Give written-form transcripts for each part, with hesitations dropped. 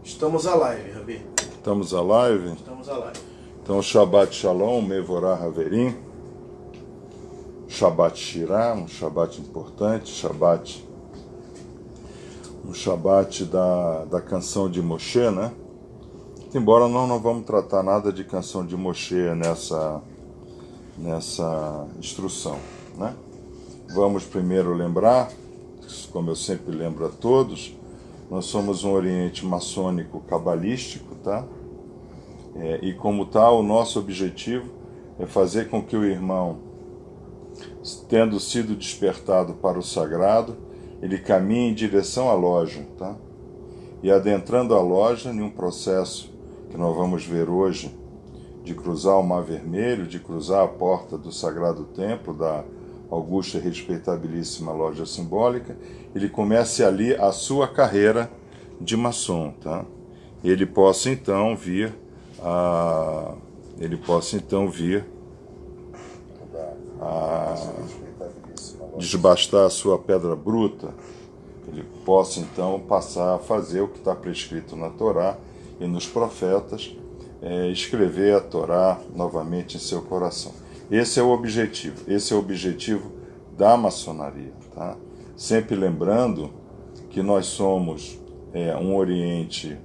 Estamos a live, Rabi. Estamos a live? Estamos a live. Então, Shabbat Shalom, Mevorah Haverim. Shabbat Shirah, um Shabbat importante, um Shabbat da canção de Moshe, né? Embora nós não vamos tratar nada de canção de Moshe nessa instrução, né? Vamos primeiro lembrar, como eu sempre lembro a todos, nós somos um oriente maçônico cabalístico, tá? E como tal, o nosso objetivo é fazer com que o irmão, tendo sido despertado para o sagrado, ele caminhe em direção à loja, tá? E adentrando a loja, em um processo que nós vamos ver hoje, de cruzar o Mar Vermelho, de cruzar a porta do Sagrado Templo, da augusta e respeitabilíssima loja simbólica, ele comece ali a sua carreira de maçom, tá? Ele possa então vir a desbastar a sua pedra bruta, ele possa então passar a fazer o que está prescrito na Torá e nos profetas, escrever a Torá novamente em seu coração. Esse é o objetivo da maçonaria, tá? Sempre lembrando que nós somos um oriente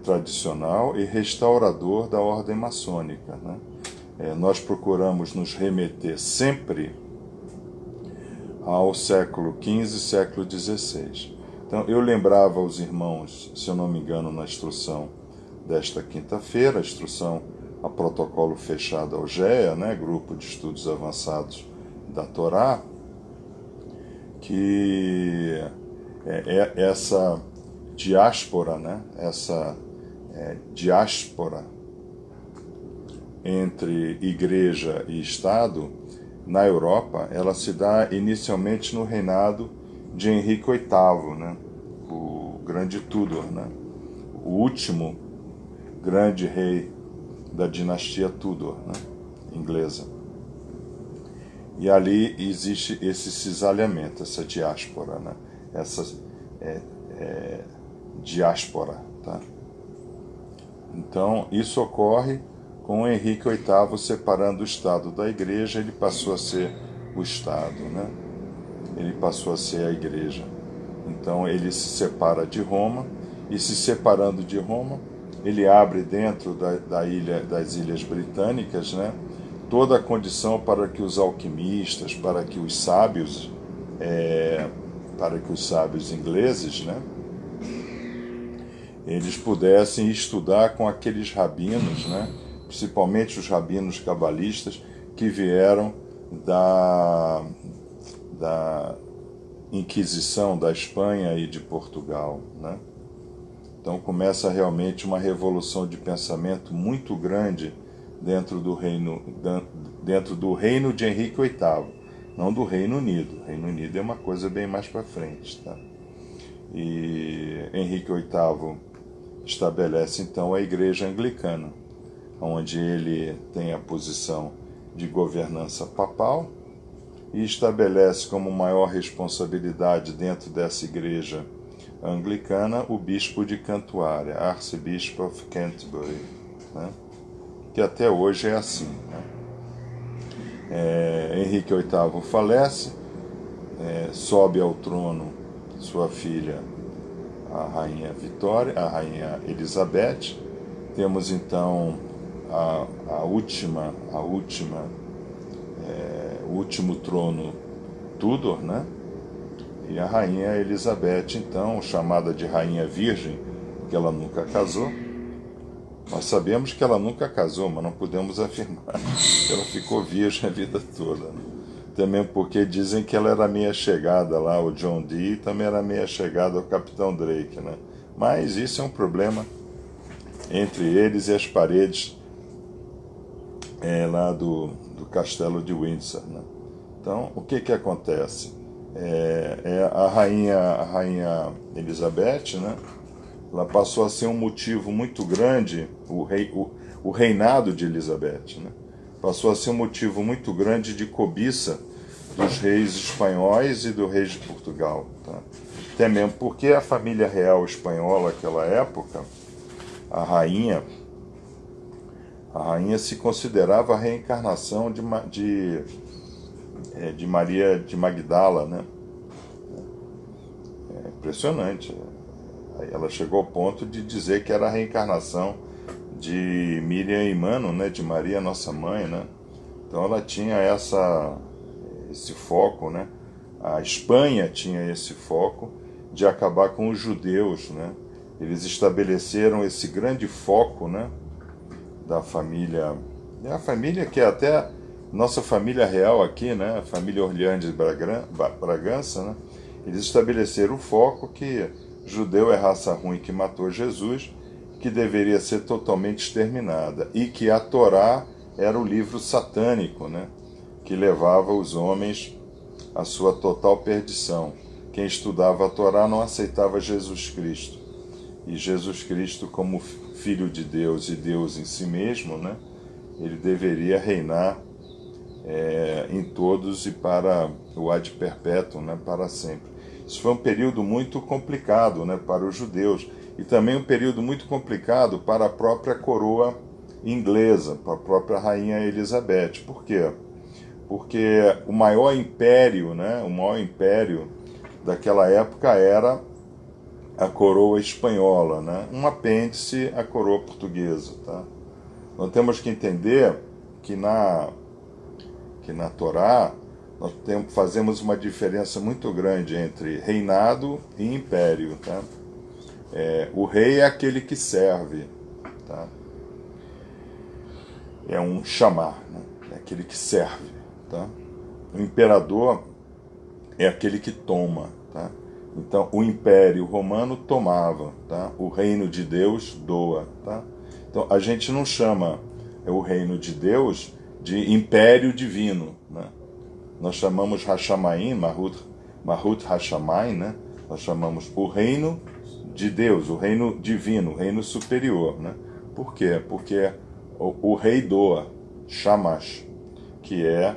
tradicional e restaurador da ordem maçônica, né? Nós procuramos nos remeter sempre ao século XV e século XVI. Então, eu lembrava aos irmãos, se eu não me engano, na instrução desta quinta-feira, a instrução a protocolo fechado ao GEA, né, Grupo de Estudos Avançados da Torá, que essa diáspora, né, diáspora entre igreja e Estado, na Europa, ela se dá inicialmente no reinado de Henrique VIII, né, o grande Tudor, né, o último grande rei da dinastia Tudor, né, inglesa. E ali existe esse cisalhamento, essa diáspora, né, essa diáspora, tá? Então, isso ocorre com Henrique VIII separando o Estado da Igreja, ele passou a ser o Estado, né? Ele passou a ser a Igreja. Então, ele se separa de Roma, e se separando de Roma, ele abre dentro das Ilhas Britânicas, né, toda a condição para que os alquimistas, para que os sábios ingleses, né, eles pudessem estudar com aqueles rabinos, né, principalmente os rabinos cabalistas que vieram da Inquisição da Espanha e de Portugal, né? Então começa realmente uma revolução de pensamento muito grande dentro do reino de Henrique VIII, não do Reino Unido. O Reino Unido é uma coisa bem mais para frente, tá? E Henrique VIII estabelece então a Igreja Anglicana, onde ele tem a posição de governança papal e estabelece como maior responsabilidade dentro dessa igreja anglicana o bispo de Cantuária, Archbishop of Canterbury, né? Que até hoje é assim, né? Henrique VIII falece, sobe ao trono sua filha, a rainha Vitória, a rainha Elizabeth. Temos então o último trono Tudor, né? E a rainha Elizabeth, então, chamada de rainha virgem, porque ela nunca casou. Nós sabemos que ela nunca casou, mas não podemos afirmar que ela ficou virgem a vida toda, né? Também porque dizem que ela era meia chegada lá, o John Dee também era meia chegada ao Capitão Drake, né? Mas isso é um problema entre eles e as paredes lá do castelo de Windsor, né? Então, o que acontece? A rainha Elizabeth, né? Ela passou a ser um motivo muito grande, o reinado de Elizabeth, né? Passou a ser um motivo muito grande de cobiça dos reis espanhóis e do rei de Portugal, tá? Até mesmo porque a família real espanhola naquela época, a rainha se considerava a reencarnação de Maria de Magdala, né? É impressionante. Aí ela chegou ao ponto de dizer que era a reencarnação de Miriam e Mano, né? De Maria, nossa mãe, né? Então ela tinha esse foco, né? A Espanha tinha esse foco de acabar com os judeus, né? Eles estabeleceram esse grande foco, né? Da família, a família que é até nossa família real aqui, né? A família Orleans de Bragança, né? Eles estabeleceram o foco que judeu é raça ruim que matou Jesus, que deveria ser totalmente exterminada, e que a Torá era o livro satânico, né? Que levava os homens à sua total perdição. Quem estudava a Torá não aceitava Jesus Cristo. E Jesus Cristo, como Filho de Deus e Deus em si mesmo, né? Ele deveria reinar em todos e para o ad perpétuo, né? Para sempre. Isso foi um período muito complicado, né? Para os judeus. E também um período muito complicado para a própria coroa inglesa, para a própria rainha Elizabeth. Por quê? Porque o maior império, né? O maior império daquela época era a coroa espanhola, né? Um apêndice à coroa portuguesa, tá? Nós temos que entender que na Torá nós fazemos uma diferença muito grande entre reinado e império, tá? O rei é aquele que serve, tá? É um chamar, né? É aquele que serve, tá? O imperador é aquele que toma, tá? Então, o Império Romano tomava, tá? O reino de Deus doa, tá? Então, a gente não chama o reino de Deus de Império Divino, né? Nós chamamos Hashamayim, Mahut Hashamayim, né? Nós chamamos o reino de Deus, o reino divino, o reino superior, né? Por quê? Porque o rei doa, Shamash, que é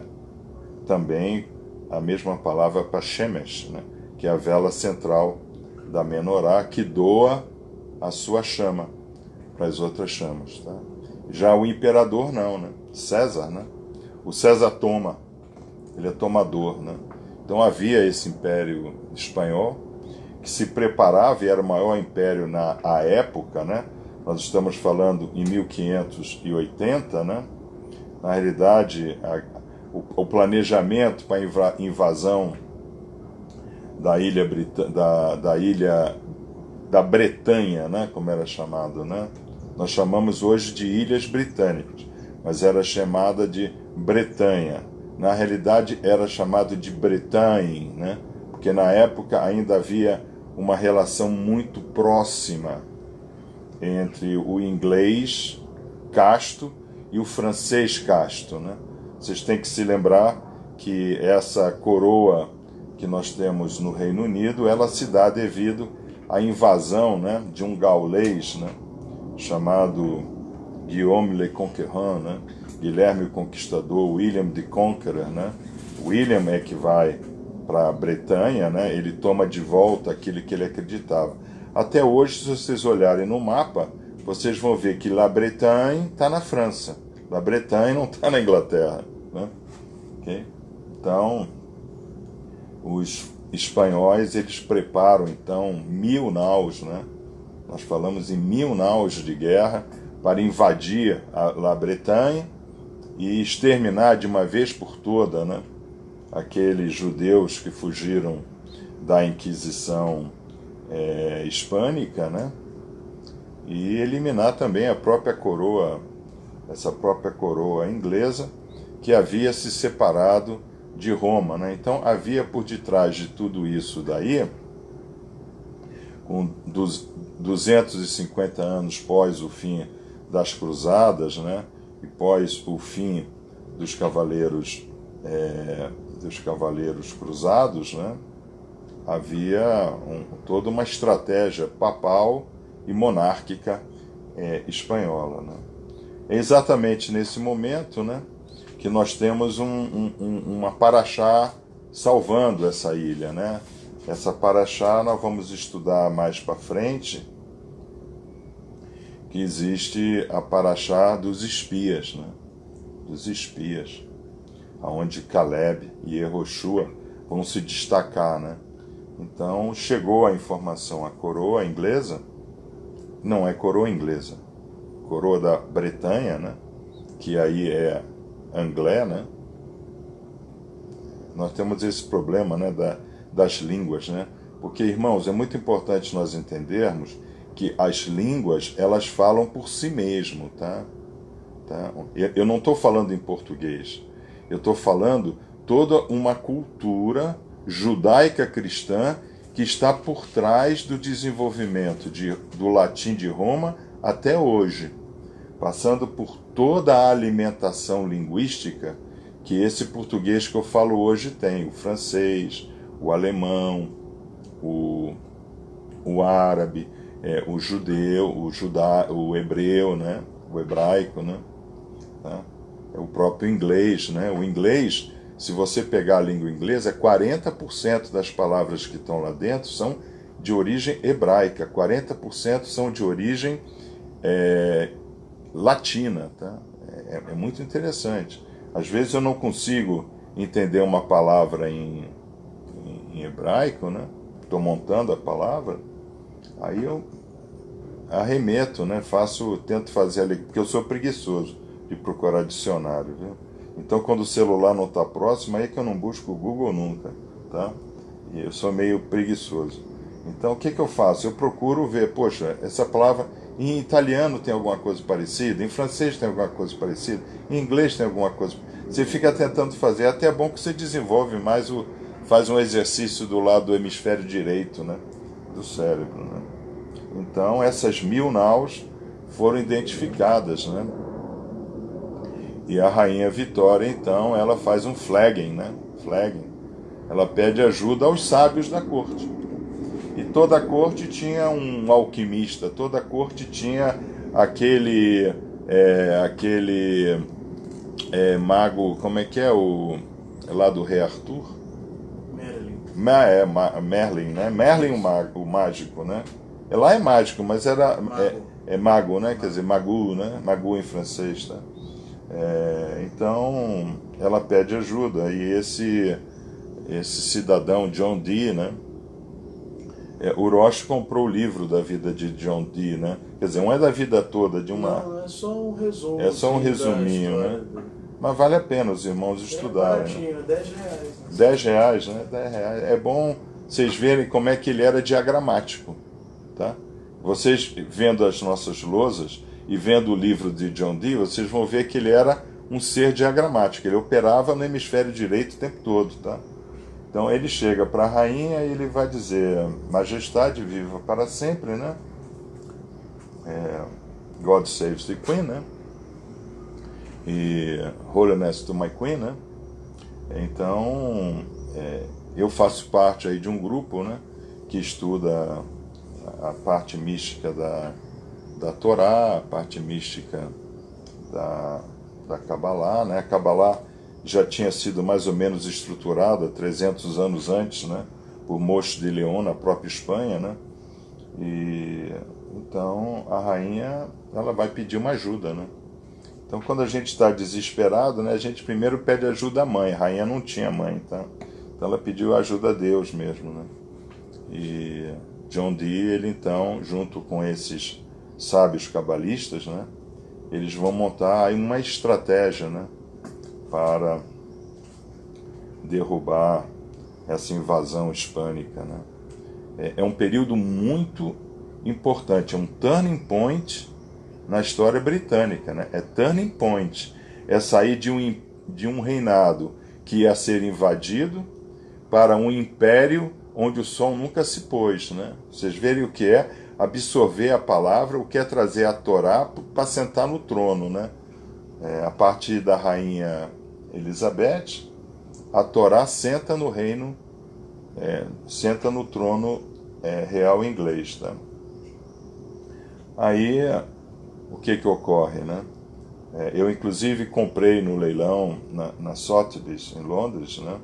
também a mesma palavra para Shemesh, né? Que é a vela central da menorá, que doa a sua chama para as outras chamas, tá? Já o imperador não, né? César, né? O César toma, ele é tomador, né? Então havia esse império espanhol que se preparava e era o maior império na época, né? Nós estamos falando em 1580, né? Na realidade, o planejamento para a invasão da ilha da Bretanha, né, como era chamado, né? Nós chamamos hoje de Ilhas Britânicas, mas era chamada de Bretanha. Na realidade era chamado de Bretagne, né? Porque na época ainda havia uma relação muito próxima entre o inglês casto e o francês casto, né? Vocês têm que se lembrar que essa coroa que nós temos no Reino Unido, ela se dá devido à invasão, né, de um gaulês, né, chamado Guillaume le Conquérant, né, Guilherme o Conquistador, William the Conqueror, né. William é que vai para a Bretanha, né, ele toma de volta aquilo que ele acreditava. Até hoje, se vocês olharem no mapa, vocês vão ver que La Bretagne está na França, La Bretagne não está na Inglaterra, né? Okay? Então, os espanhóis, eles preparam, então, 1000 naus, né? Nós falamos em 1000 naus de guerra para invadir a La Bretagne e exterminar de uma vez por toda, né, aqueles judeus que fugiram da Inquisição hispânica, né? E eliminar também a própria coroa, essa própria coroa inglesa, que havia se separado de Roma, né? Então havia por detrás de tudo isso daí, com 250 anos pós o fim das cruzadas, né? E pós o fim dos cavaleiros cruzados, né? Havia toda uma estratégia papal e monárquica espanhola, né? É exatamente nesse momento, né, que nós temos uma paraxá salvando essa ilha, né? Essa paraxá nós vamos estudar mais para frente, que existe a paraxá dos espias, né? Dos espias, onde Caleb e Yehoshua vão se destacar, né? Então chegou a informação, a coroa inglesa, não é coroa inglesa, coroa da Bretanha, né? Que aí é anglé, né? Nós temos esse problema, né, das línguas, né? Porque, irmãos, é muito importante nós entendermos que as línguas, elas falam por si mesmo, tá? Eu não estou falando em português, eu estou falando toda uma cultura judaica cristã que está por trás do desenvolvimento do latim de Roma até hoje, passando por toda a alimentação linguística que esse português que eu falo hoje tem, o francês, o alemão, o árabe, o judeu, o hebreu, né? O hebraico, né? Tá? O próprio inglês, né? O inglês, se você pegar a língua inglesa, 40% das palavras que estão lá dentro são de origem hebraica, 40% são de origem latina, tá? É muito interessante. Às vezes eu não consigo entender uma palavra em hebraico, né? Estou montando a palavra, aí eu arremeto, né? Tento fazer ali, porque eu sou preguiçoso de procurar dicionário, viu? Então quando o celular não está próximo, aí é que eu não busco o Google nunca, tá? E eu sou meio preguiçoso. Então o que eu faço? Eu procuro ver, poxa, essa palavra em italiano tem alguma coisa parecida, em francês tem alguma coisa parecida, em inglês tem alguma coisa. Você fica tentando fazer, até é bom que você desenvolve mais faz um exercício do lado do hemisfério direito, né, do cérebro, né? Então essas 1000 naus foram identificadas, né? E a rainha Vitória, então, ela faz um flagging, né? Flagging. Ela pede ajuda aos sábios da corte. E toda a corte tinha um alquimista, toda a corte tinha aquele mago, como é que é lá do rei Arthur? Merlin, né? Merlin o mágico, né? Lá é mágico, mas mago, né? Quer dizer, magu, né? Magu em francês, tá? Então ela pede ajuda, e esse cidadão John Dee, né? O Roche comprou o livro da vida de John Dee, né? Quer dizer, não é da vida toda de uma. Não, é só um resumo. É só um resuminho, né? Mas vale a pena os irmãos estudarem. Baratinho, Né? R$10. Né? R$10, né? R$10. É bom vocês verem como é que ele era diagramático, tá? Vocês vendo as nossas lousas e vendo o livro de John Dee, vocês vão ver que ele era um ser diagramático. Ele operava no hemisfério direito o tempo todo, tá? Então ele chega para a rainha e ele vai dizer: Majestade, viva para sempre, né? God saves the Queen, né? E Holiness to my Queen, né? Então eu faço parte aí de um grupo, né, que estuda a parte mística da Torá, a parte mística da Kabbalah, né? A Kabbalah já tinha sido mais ou menos estruturada 300 anos antes, né, por Moshe de Leon, na própria Espanha, né? E então a rainha, ela vai pedir uma ajuda, né? Então quando a gente está desesperado, né, a gente primeiro pede ajuda à mãe. A rainha não tinha mãe, tá? Então ela pediu ajuda a Deus mesmo, né? E John Dee, ele então, junto com esses sábios cabalistas, né, eles vão montar aí uma estratégia, né, para derrubar essa invasão hispânica, né? É um período muito importante, é um turning point na história britânica, né? É turning point, é sair de um reinado que ia ser invadido para um império onde o sol nunca se pôs, né? Vocês verem o que é absorver a palavra, o que é trazer a Torá para sentar no trono, né? A partir da rainha Elizabeth, a Torá senta no reino, senta no trono real inglês, tá? Aí o que ocorre, né? Eu inclusive comprei no leilão na Sotheby's em Londres, né,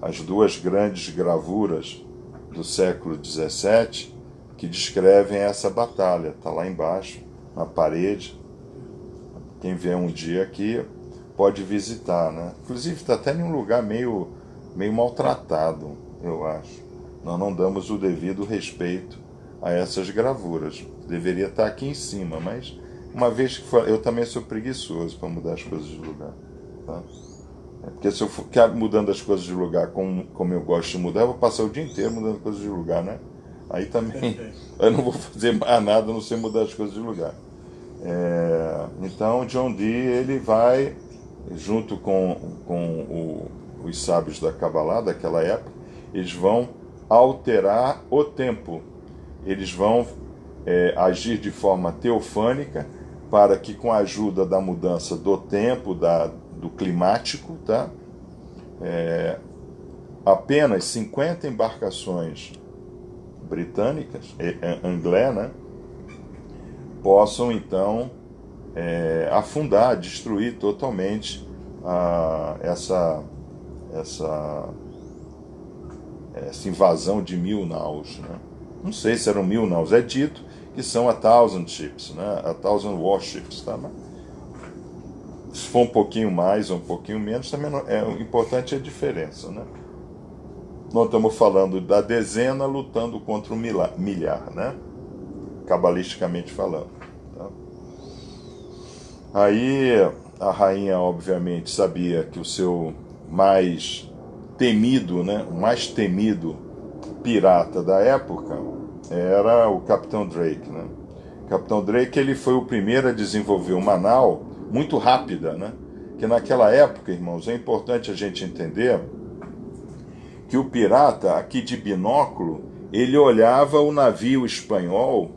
as duas grandes gravuras do século XVII que descrevem essa batalha. Está lá embaixo, na parede. Quem vier um dia aqui pode visitar, né? Inclusive está até em um lugar meio maltratado, eu acho. Nós não damos o devido respeito a essas gravuras. Deveria estar aqui em cima, mas uma vez que for, eu também sou preguiçoso para mudar as coisas de lugar. Tá? Porque se eu ficar mudando as coisas de lugar como eu gosto de mudar, eu vou passar o dia inteiro mudando coisas de lugar, né? Aí também eu não vou fazer mais nada a não ser mudar as coisas de lugar. Então John Dee ele vai, junto com os sábios da Kabbalah daquela época, eles vão alterar o tempo. Eles vão agir de forma teofânica para que, com a ajuda da mudança do tempo, do climático, tá? Apenas 50 embarcações britânicas, anglés, né? Possam então afundar, destruir totalmente essa invasão de 1000 naus, né? Não sei se eram 1000 naus, é dito que são 1000 ships, né? 1000 warships, tá? Mas se for um pouquinho mais ou um pouquinho menos, também não, o importante é a diferença, né? Nós estamos falando da dezena lutando contra o milhar, né? Cabalisticamente falando. Tá? Aí a rainha, obviamente, sabia que o seu mais temido, né? O mais temido pirata da época era o Capitão Drake, né? O Capitão Drake ele foi o primeiro a desenvolver uma nau muito rápida, né? Que naquela época, irmãos, é importante a gente entender que o pirata, aqui de binóculo, ele olhava o navio espanhol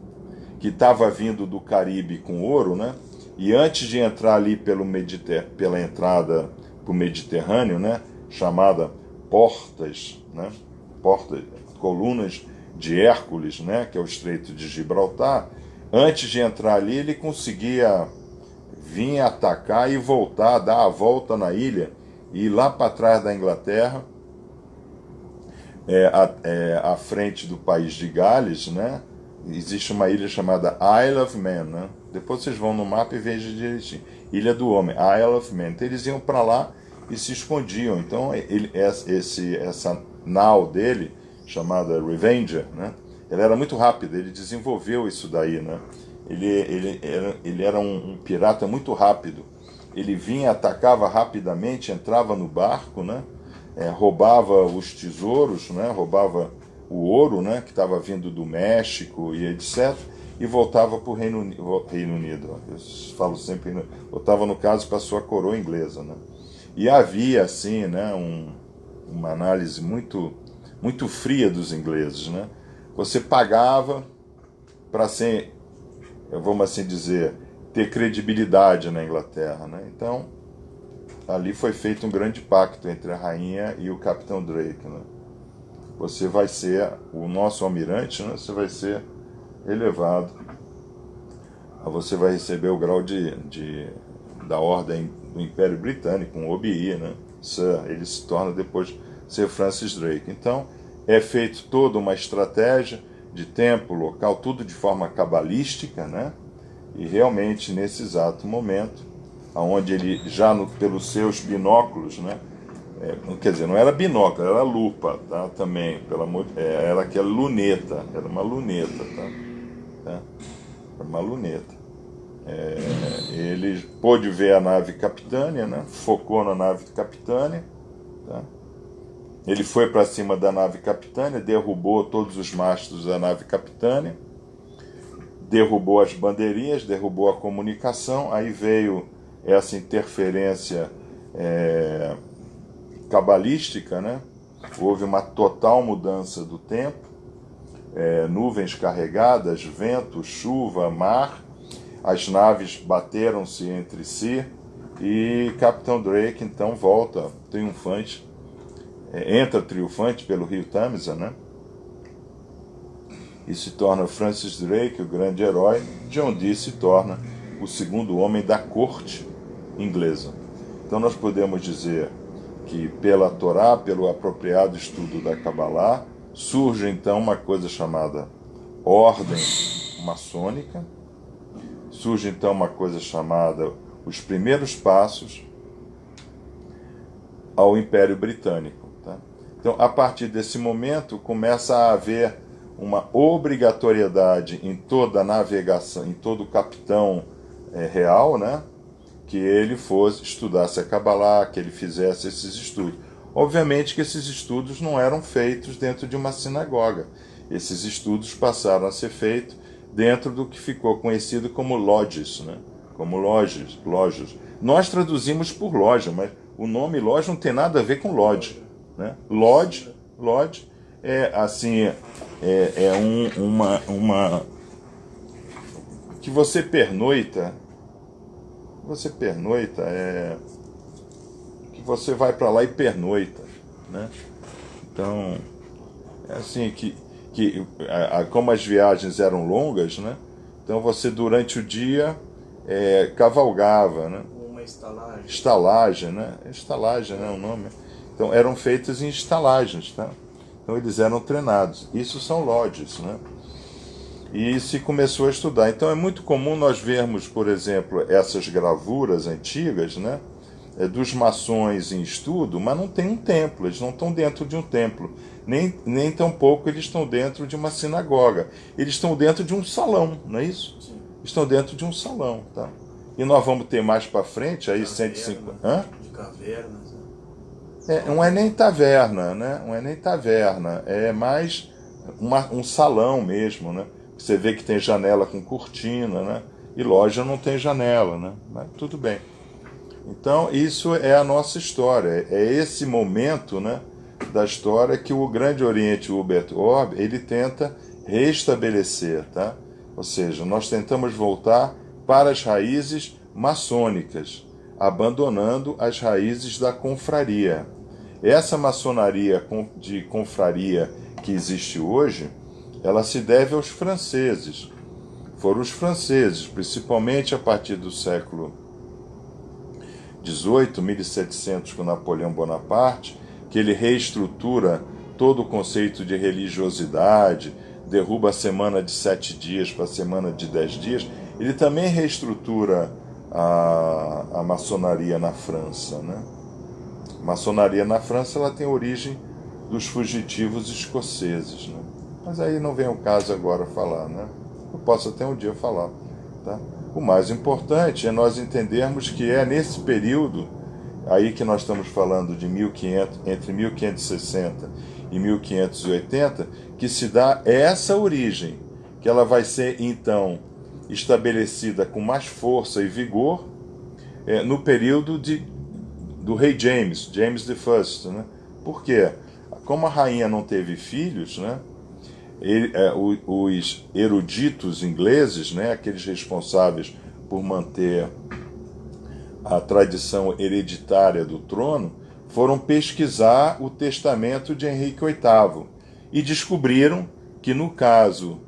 que estava vindo do Caribe com ouro, né? E antes de entrar ali pela entrada para o Mediterrâneo, né? Chamada portas, né? Colunas de Hércules, né? Que é o Estreito de Gibraltar. Antes de entrar ali, ele conseguia vir atacar e voltar, dar a volta na ilha e ir lá para trás da Inglaterra, à frente do país de Gales, né? Existe uma ilha chamada Isle of Man, né? Depois vocês vão no mapa e vejam direitinho. Ilha do Homem, Isle of Man. Então eles iam para lá e se escondiam. Então essa nau dele, chamada Revenger, né? Ela era muito rápida, ele desenvolveu isso daí, né? Ele era um pirata muito rápido. Ele vinha, atacava rapidamente, entrava no barco, né? Roubava os tesouros, né? Roubava o ouro, né? Que estava vindo do México e etc. E voltava para o Reino Unido. Eu falo sempre, voltava no caso para a sua coroa inglesa, né? E havia assim, né? Uma análise muito fria dos ingleses, né? Você pagava para ser, vamos assim dizer, ter credibilidade na Inglaterra, né? Então ali foi feito um grande pacto entre a rainha e o Capitão Drake, né? Você vai ser o nosso almirante, né? Você vai ser elevado, você vai receber o grau da ordem do Império Britânico, um OBE, né? Sir, ele se torna depois Sir Francis Drake. Então é feito toda uma estratégia de tempo, local, tudo de forma cabalística, né? E realmente nesse exato momento, onde ele já pelos seus binóculos, né? Quer dizer, não era binóculo, era lupa, tá? Também, era aquela luneta, era uma luneta, tá? Era uma luneta. Ele pôde ver a nave Capitânia, né? Focou na nave Capitânia, tá? Ele foi para cima da nave Capitânia, derrubou todos os mastros da nave Capitânia, derrubou as bandeirinhas, derrubou a comunicação, aí veio essa interferência cabalística, né? Houve uma total mudança do tempo, nuvens carregadas, vento, chuva, mar, as naves bateram-se entre si e Capitão Drake então volta triunfante, entra triunfante pelo rio Tamisa, né? E se torna Francis Drake, o grande herói. John Dee se torna o segundo homem da corte inglesa. Então nós podemos dizer que pela Torá, pelo apropriado estudo da Kabbalah, Surge então uma coisa chamada ordem maçônica, surge então uma coisa chamada os primeiros passos ao Império Britânico. Tá? Então, a partir desse momento, começa a haver uma obrigatoriedade em toda a navegação, em todo capitão real, né? Que ele fosse estudasse a Kabbalah, que ele fizesse esses estudos. Obviamente que esses estudos não eram feitos dentro de uma sinagoga. Esses estudos passaram a ser feitos dentro do que ficou conhecido como lodges, né? Como lojas. Nós traduzimos por loja, mas o nome loja não tem nada a ver com lodge, né? Lodge é assim, uma que você pernoita, que você vai para lá e pernoita, né? Então, é assim como as viagens eram longas, né? Então você durante o dia cavalgava, né? Uma estalagem. Estalagem, né? Estalagem, né, o nome. Então eram feitas em estalagens, tá? Então eles eram treinados. Isso são lodges, né? E se começou a estudar. Então é muito comum nós vermos, por exemplo, essas gravuras antigas, né? Dos maçons em estudo, mas não tem um templo, eles não estão dentro de um templo, nem tampouco eles estão dentro de uma sinagoga, eles estão dentro de um salão, não é isso? Sim. Estão dentro de um salão, tá? E nós vamos ter mais para frente, aí 150... Hã? De cavernas. Não é nem taverna, né? Não é nem taverna, é mais um salão mesmo, né? Você vê que tem janela com cortina, né? E loja não tem janela, né? Mas tudo bem. Então, isso é a nossa história. É esse momento, né, da história que o Grande Oriente Hubert Orb, ele tenta restabelecer, tá? Ou seja, nós tentamos voltar para as raízes maçônicas, abandonando as raízes da confraria. Essa maçonaria de confraria que existe hoje, ela se deve aos franceses. Foram os franceses, principalmente a partir do século 18, 1700, com Napoleão Bonaparte, que ele reestrutura todo o conceito de religiosidade, derruba a semana de 7 dias para a semana de 10 dias. Ele também reestrutura a maçonaria na França, né? A maçonaria na França ela tem origem dos fugitivos escoceses, né? Mas aí não vem o caso agora falar, né? Eu posso até um dia falar, tá? O mais importante é nós entendermos que é nesse período aí que nós estamos falando de entre 1560 e 1580 que se dá essa origem, que ela vai ser então estabelecida com mais força e vigor no período do rei James I, né? Por quê? Como a rainha não teve filhos, né? Os eruditos ingleses, né, aqueles responsáveis por manter a tradição hereditária do trono, foram pesquisar o testamento de Henrique VIII e descobriram que no caso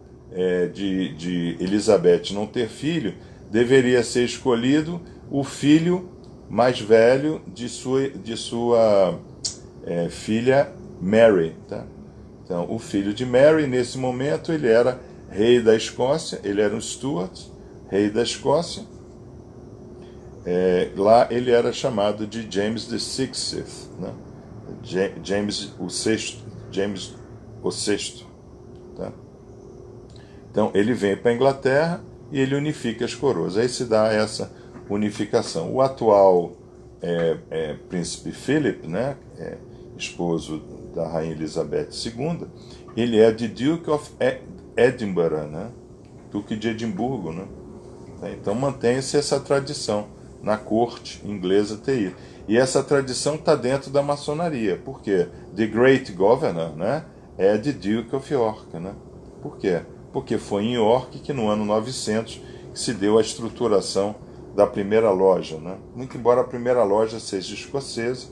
de Elizabeth não ter filho, deveria ser escolhido o filho mais velho de sua filha Mary, tá? Então, o filho de Mary, nesse momento, ele era rei da Escócia, ele era um Stuart, rei da Escócia. Lá ele era chamado de James VI, né? James o VI. Tá? Então, ele vem para a Inglaterra e ele unifica as coroas. Aí se dá essa unificação. O atual príncipe Philip, né? Esposo da rainha Elizabeth II, ele é de Duke of Edinburgh, né? Duque de Edimburgo, né? Então mantém-se essa tradição na corte inglesa TI. E essa tradição está dentro da maçonaria. Por quê? The Great Governor, né, é de Duke of York, né? Por quê? Porque foi em York que no ano 900 que se deu a estruturação da primeira loja, né? Muito embora a primeira loja seja escocesa,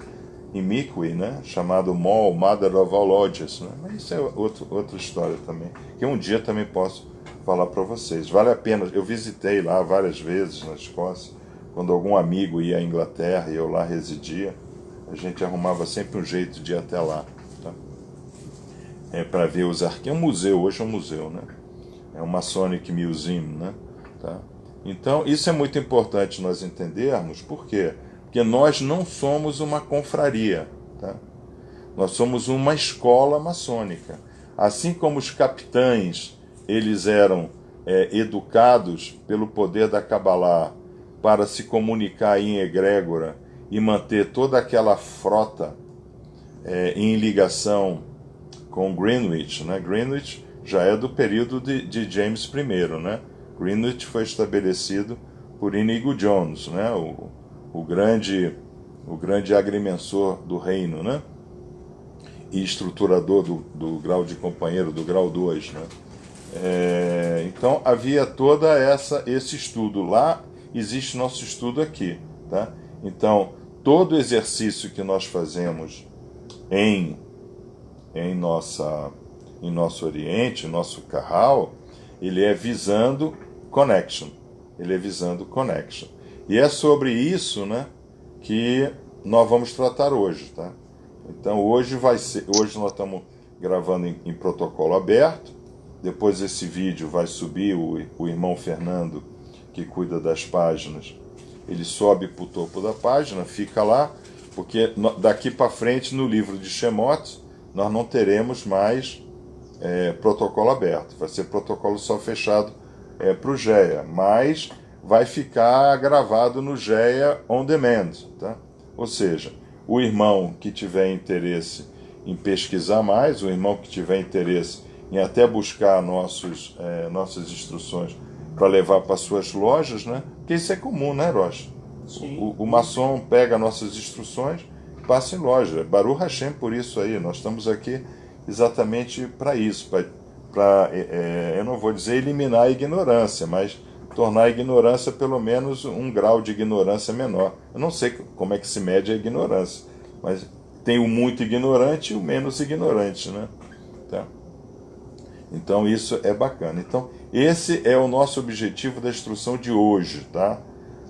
em Mickway, né, chamado Mall, Mother of All Lodges, né? Mas isso é outra história também, que um dia também posso falar para vocês. Vale a pena, eu visitei lá várias vezes na Escócia, quando algum amigo ia à Inglaterra e eu lá residia, a gente arrumava sempre um jeito de ir até lá. Tá? para ver os arquivos. É um museu, hoje é um museu, né? É um Masonic Museum, né? Tá? Então, isso é muito importante nós entendermos. Por quê? Porque nós não somos uma confraria, tá? Nós somos uma escola maçônica. Assim como os capitães, eles eram educados pelo poder da Kabbalah para se comunicar em egrégora e manter toda aquela frota em ligação com Greenwich, né? Greenwich já é do período de James I, né? Greenwich foi estabelecido por Inigo Jones, né? O grande agrimensor do reino, né? E estruturador do grau de companheiro, do grau 2, né? Então havia toda esse estudo lá, existe nosso estudo aqui, tá? Então todo exercício que nós fazemos em nosso Oriente, nosso Kahal, ele é visando connection, e é sobre isso, né, que nós vamos tratar hoje, tá? Então hoje nós estamos gravando em protocolo aberto. Depois esse vídeo vai subir, o irmão Fernando, que cuida das páginas, ele sobe para o topo da página, fica lá, porque daqui para frente, no livro de Shemot, nós não teremos mais protocolo aberto. Vai ser protocolo só fechado para o GEA, mas vai ficar gravado no GEA On Demand, tá? Ou seja, o irmão que tiver interesse em pesquisar mais, o irmão que tiver interesse em até buscar nossas instruções para levar para suas lojas, né? Porque isso é comum, né, Rocha? O maçom pega nossas instruções, passa em loja. Baruch Hashem por isso aí. Nós estamos aqui exatamente para isso, eu não vou dizer eliminar a ignorância, mas tornar a ignorância pelo menos um grau de ignorância menor. Eu não sei como é que se mede a ignorância, mas tem o muito ignorante e o menos ignorante, né? Tá? Então isso é bacana. Então esse é o nosso objetivo da instrução de hoje, tá?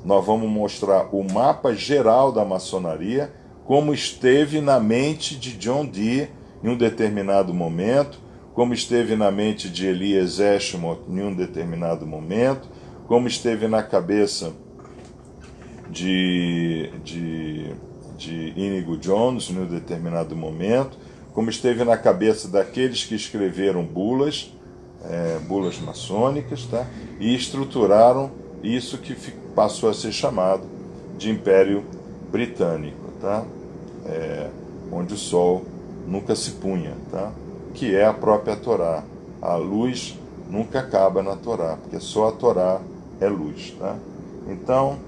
Nós vamos mostrar o mapa geral da maçonaria, como esteve na mente de John Dee em um determinado momento, como esteve na mente de Elias Eshmont em um determinado momento, como esteve na cabeça de Inigo Jones em um determinado momento, como esteve na cabeça daqueles que escreveram bulas maçônicas, tá? E estruturaram isso que passou a ser chamado de Império Britânico, tá? Onde o sol nunca se punha, tá? Que é a própria Torá. A luz nunca acaba na Torá, porque só a Torá é luz, tá? Então,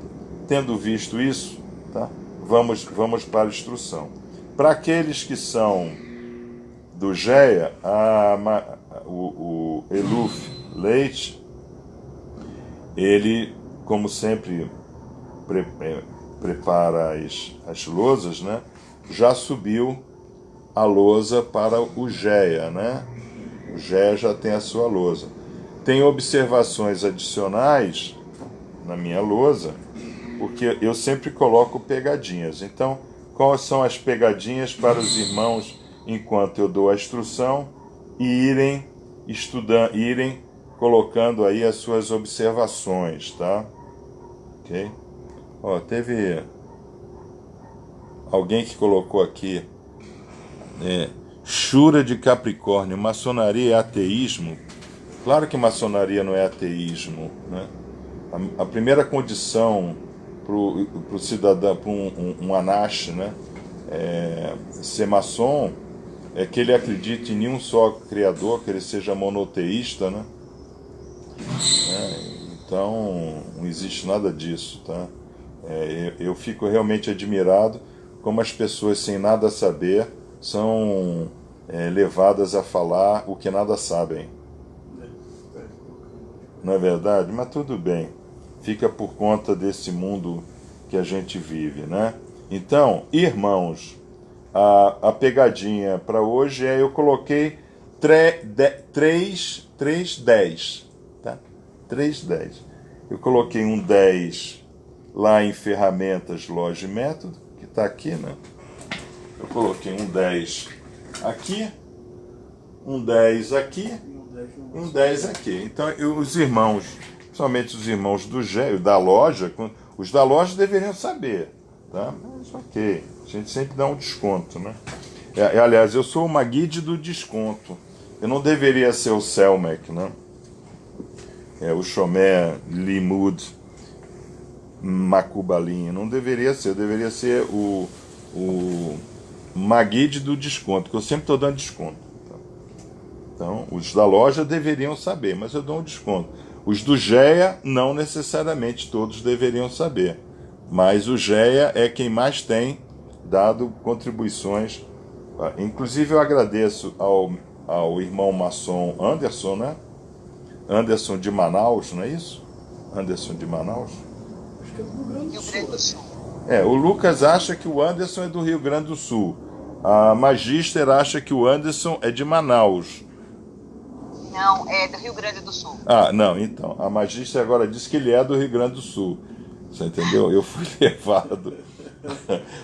tendo visto isso, tá? Vamos para a instrução. Para aqueles que são do GEA, o Eluf Leite, ele, como sempre, prepara as lousas, né? Já subiu a lousa para o GEA, né? O GEA já tem a sua lousa. Tem observações adicionais na minha lousa, porque eu sempre coloco pegadinhas. Então, quais são as pegadinhas para os irmãos enquanto eu dou a instrução e irem estudando, irem colocando aí as suas observações, tá? Ok? Ó, teve alguém que colocou aqui Shura de Capricórnio, maçonaria é ateísmo? Claro que maçonaria não é ateísmo, né? A primeira condição para o cidadão, para um Anash, né, ser maçom, é que ele acredite em nenhum só criador, que ele seja monoteísta, né? Então não existe nada disso, tá? Eu fico realmente admirado como as pessoas sem nada saber são levadas a falar o que nada sabem. Não é verdade? Mas tudo bem. Fica por conta desse mundo que a gente vive, né? Então, irmãos, a pegadinha para hoje eu coloquei 3,10, tá? 3,10. Eu coloquei um 10 lá em ferramentas, loja e método, que está aqui, né? Eu coloquei um 10 aqui, um 10 aqui, E um 10 aqui. Então, os irmãos, principalmente os irmãos do Gé, da loja, os da loja deveriam saber, tá? Mas ok, a gente sempre dá um desconto, né? Aliás, eu sou uma guide do desconto. Eu não deveria ser o Selmec, né? O Chomé Limud Macubalinha. Não deveria ser, eu deveria ser o Maguide do desconto, que eu sempre estou dando desconto. Então, os da loja deveriam saber, mas eu dou um desconto. Os do GEA, não necessariamente todos deveriam saber. Mas o GEA é quem mais tem dado contribuições. Inclusive, eu agradeço ao irmão maçom Anderson, né? Anderson de Manaus, não é isso? Anderson de Manaus? acho que é do Rio Grande do Sul. O Lucas acha que o Anderson é do Rio Grande do Sul. A Magister acha que o Anderson é de Manaus. Não, é do Rio Grande do Sul. Não, então. A Magister agora disse que ele é do Rio Grande do Sul. Você entendeu? Eu fui levado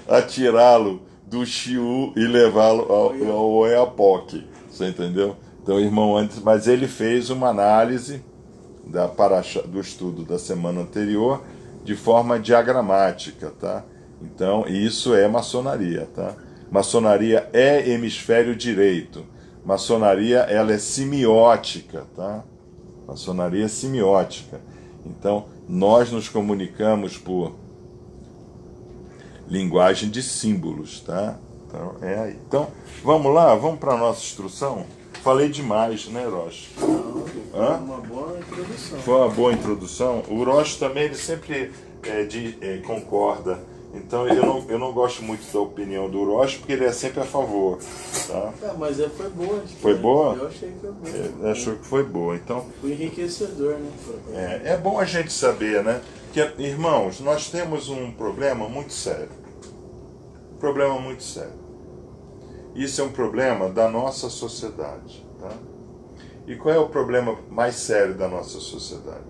a tirá-lo do Xiú e levá-lo ao Oiapoque. Você entendeu? Então, irmão Anderson, mas ele fez uma análise do estudo da semana anterior de forma diagramática, tá? Então, isso é maçonaria, tá? Maçonaria é hemisfério direito. Maçonaria, ela é semiótica, tá? Maçonaria é semiótica. Então, nós nos comunicamos por linguagem de símbolos, tá? Então, aí. Então, vamos lá, vamos para a nossa instrução? Falei demais, né, Rocha? Não, foi uma boa introdução. Foi uma boa introdução. O Rocha também, ele sempre concorda. Então, eu não gosto muito da opinião do Rocha, porque ele é sempre a favor, tá? Mas foi boa. Foi boa? Eu achei que foi boa. Ele achou que foi boa, então... Foi enriquecedor, né? É bom a gente saber, né? Que, irmãos, nós temos um problema muito sério. Um problema muito sério. Isso é um problema da nossa sociedade, tá? E qual é o problema mais sério da nossa sociedade?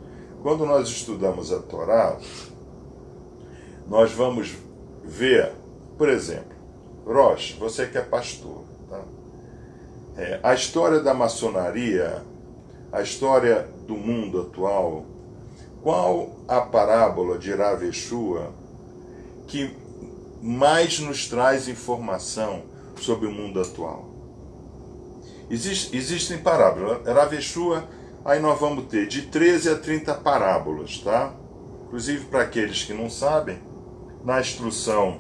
Quando nós estudamos a Torá, nós vamos ver, por exemplo, Roche, você que é pastor, tá? A história da maçonaria, a história do mundo atual, qual a parábola de Rav Yeshua que mais nos traz informação sobre o mundo atual? Existem parábolas. Rav Yeshua, aí nós vamos ter de 13 a 30 parábolas, tá? Inclusive, para aqueles que não sabem, na instrução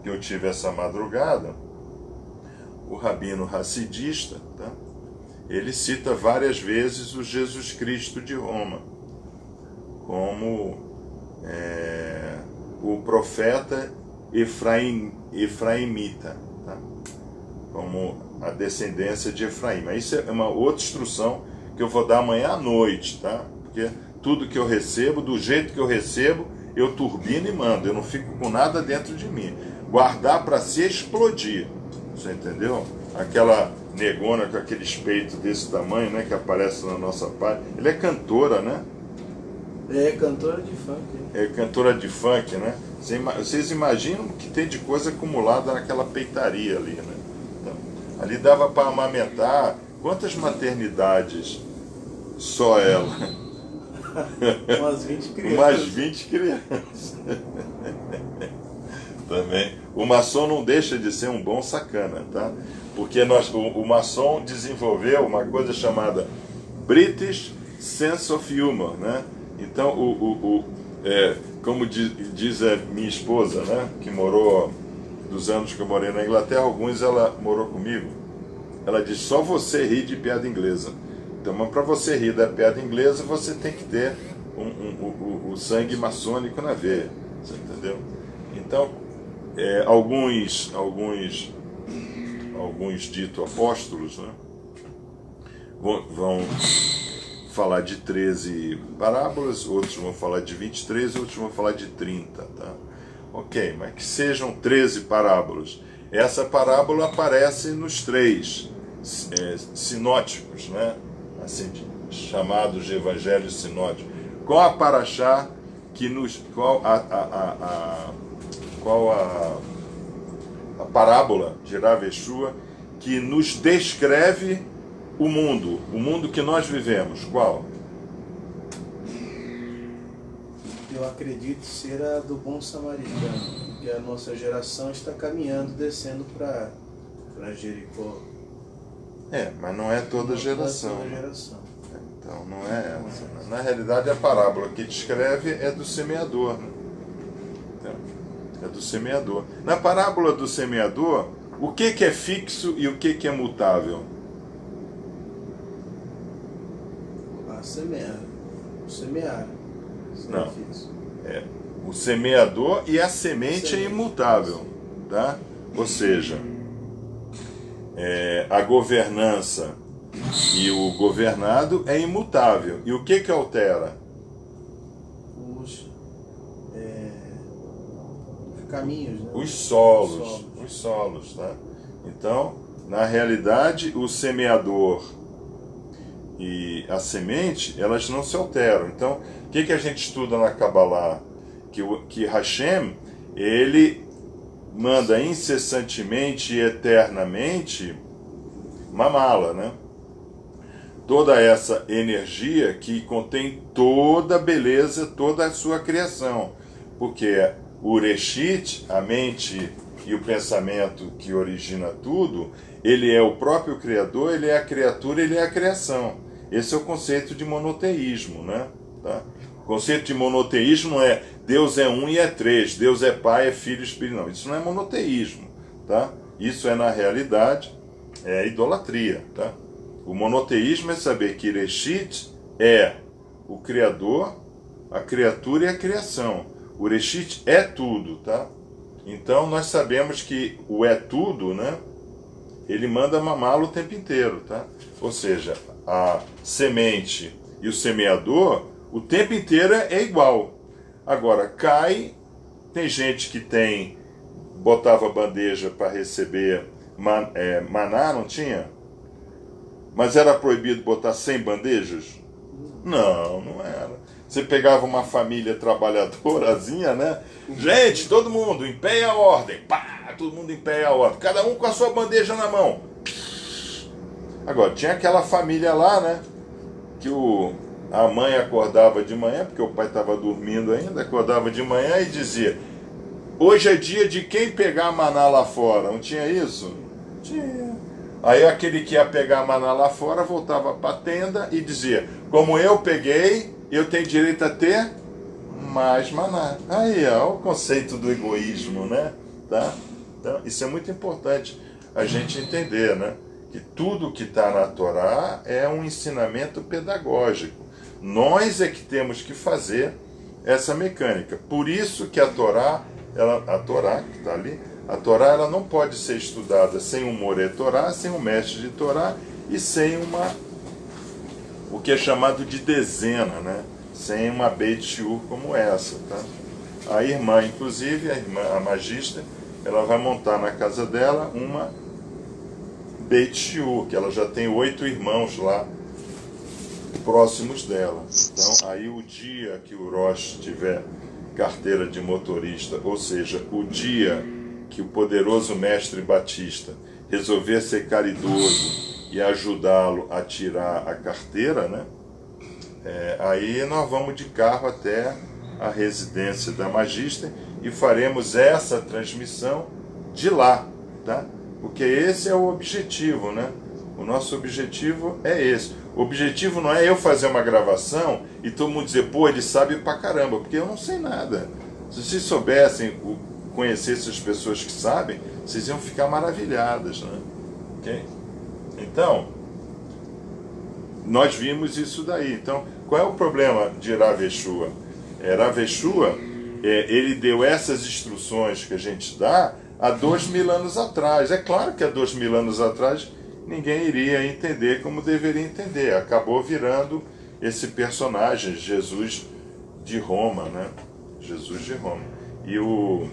que eu tive essa madrugada, o rabino hassidista, tá? Ele cita várias vezes o Jesus Cristo de Roma como o profeta efraimita, tá? Como a descendência de Efraim. Mas isso é uma outra instrução que eu vou dar amanhã à noite, tá? Porque tudo que eu recebo, do jeito que eu recebo, eu turbino e mando. Eu não fico com nada dentro de mim. Guardar para se explodir. Você entendeu? Aquela negona com aqueles peitos desse tamanho, né? Que aparece na nossa página. Ela é cantora, né? É cantora de funk. É cantora de funk, né? Vocês imaginam o que tem de coisa acumulada naquela peitaria ali, né? Então, ali dava para amamentar quantas maternidades? Só ela. Umas 20 crianças. Umas 20 crianças. Também. O maçom não deixa de ser um bom sacana, tá? Porque o maçom desenvolveu uma coisa chamada British Sense of Humor, né? Então, como diz a minha esposa, né? Que morou, dos anos que eu morei na Inglaterra, alguns ela morou comigo. Ela diz, só você ri de piada inglesa. Então, mas para você rir da piada inglesa, você tem que ter o sangue maçônico na veia. Você entendeu? Então, alguns dito apóstolos, né, vão falar de 13 parábolas, outros vão falar de 23, outros vão falar de 30, tá? Ok, mas que sejam 13 parábolas. Essa parábola aparece nos 3 sinóticos, né? Assim, chamados de evangelhos sinóticos. Qual a paraxá que nos... Qual a parábola de Rav Yeshua que nos descreve o mundo que nós vivemos, qual? Eu acredito ser a do bom samaritano, que a nossa geração está caminhando, descendo para Jericó. Mas não é toda geração. Não é toda geração. Então não é essa. Na realidade, a parábola que descreve é do semeador. Né? Então, é do semeador. Na parábola do semeador, o que é fixo e o que é mutável? A semear. Semear. Não. O semeador e a semente é imutável. Tá? Ou seja, a governança e o governado é imutável. E o que altera? Os caminhos, né? Os solos, tá? Então, na realidade, o semeador e a semente, elas não se alteram. Então, o que a gente estuda na Kabbalah? Que Hashem, ele manda incessantemente e eternamente mamala, né? Toda essa energia que contém toda a beleza, toda a sua criação. Porque o Reshit, a mente e o pensamento que origina tudo, ele é o próprio Criador, ele é a criatura, ele é a criação. Esse é o conceito de monoteísmo, né? Tá? O conceito de monoteísmo não é Deus é um e é três, Deus é Pai, é Filho e Espírito. Não, isso não é monoteísmo, tá? Isso é, na realidade, idolatria, tá? O monoteísmo é saber que Reshit é o Criador, a criatura e a criação. O Reshit é tudo, tá? Então nós sabemos que o é tudo, né? Ele manda mamá-lo o tempo inteiro, tá? Ou seja, a semente e o semeador, o tempo inteiro é igual. Agora, tem gente que botava bandeja para receber maná, não tinha? Mas era proibido botar 100 bandejas? Não, não era. Você pegava uma família trabalhadorazinha, né? Gente, todo mundo em pé e a ordem. Pá, todo mundo em pé e a ordem. Cada um com a sua bandeja na mão. Agora, tinha aquela família lá, né? Que a mãe acordava de manhã, porque o pai estava dormindo ainda, acordava de manhã e dizia: hoje é dia de quem pegar maná lá fora. Não tinha isso? Tinha. Aí aquele que ia pegar maná lá fora voltava para a tenda e dizia: como eu peguei, eu tenho direito a ter mais maná. Aí, ó, o conceito do egoísmo, né? Tá? Então, isso é muito importante a gente entender, né? Que tudo que está na Torá é um ensinamento pedagógico. Nós é que temos que fazer essa mecânica. Por isso que a Torá que está ali, a Torá ela não pode ser estudada sem um Moré Torá, sem um mestre de Torá e sem o que é chamado de dezena, né? Sem uma Beit Shiur como essa, tá? A irmã, inclusive, a magista, ela vai montar na casa dela uma Beit Shiur, que ela já tem 8 irmãos lá próximos dela. Então, aí o dia que o Rosh tiver carteira de motorista, ou seja, o dia que o poderoso mestre Batista resolver ser caridoso e ajudá-lo a tirar a carteira, né? Aí nós vamos de carro até a residência da Magister e faremos essa transmissão de lá, tá? Porque esse é o objetivo, né? O nosso objetivo é esse. O objetivo não é eu fazer uma gravação e todo mundo dizer, pô, ele sabe pra caramba, porque eu não sei nada. Se vocês soubessem, conhecessem as pessoas que sabem, vocês iam ficar maravilhadas, né? Ok? Então, nós vimos isso daí. Então, qual é o problema de Rav Yeshua? Rav Yeshua, ele deu essas instruções que a gente dá há 2000 anos atrás. É claro que há 2000 anos atrás ninguém iria entender como deveria entender. Acabou virando esse personagem, Jesus de Roma, né? Jesus de Roma. E o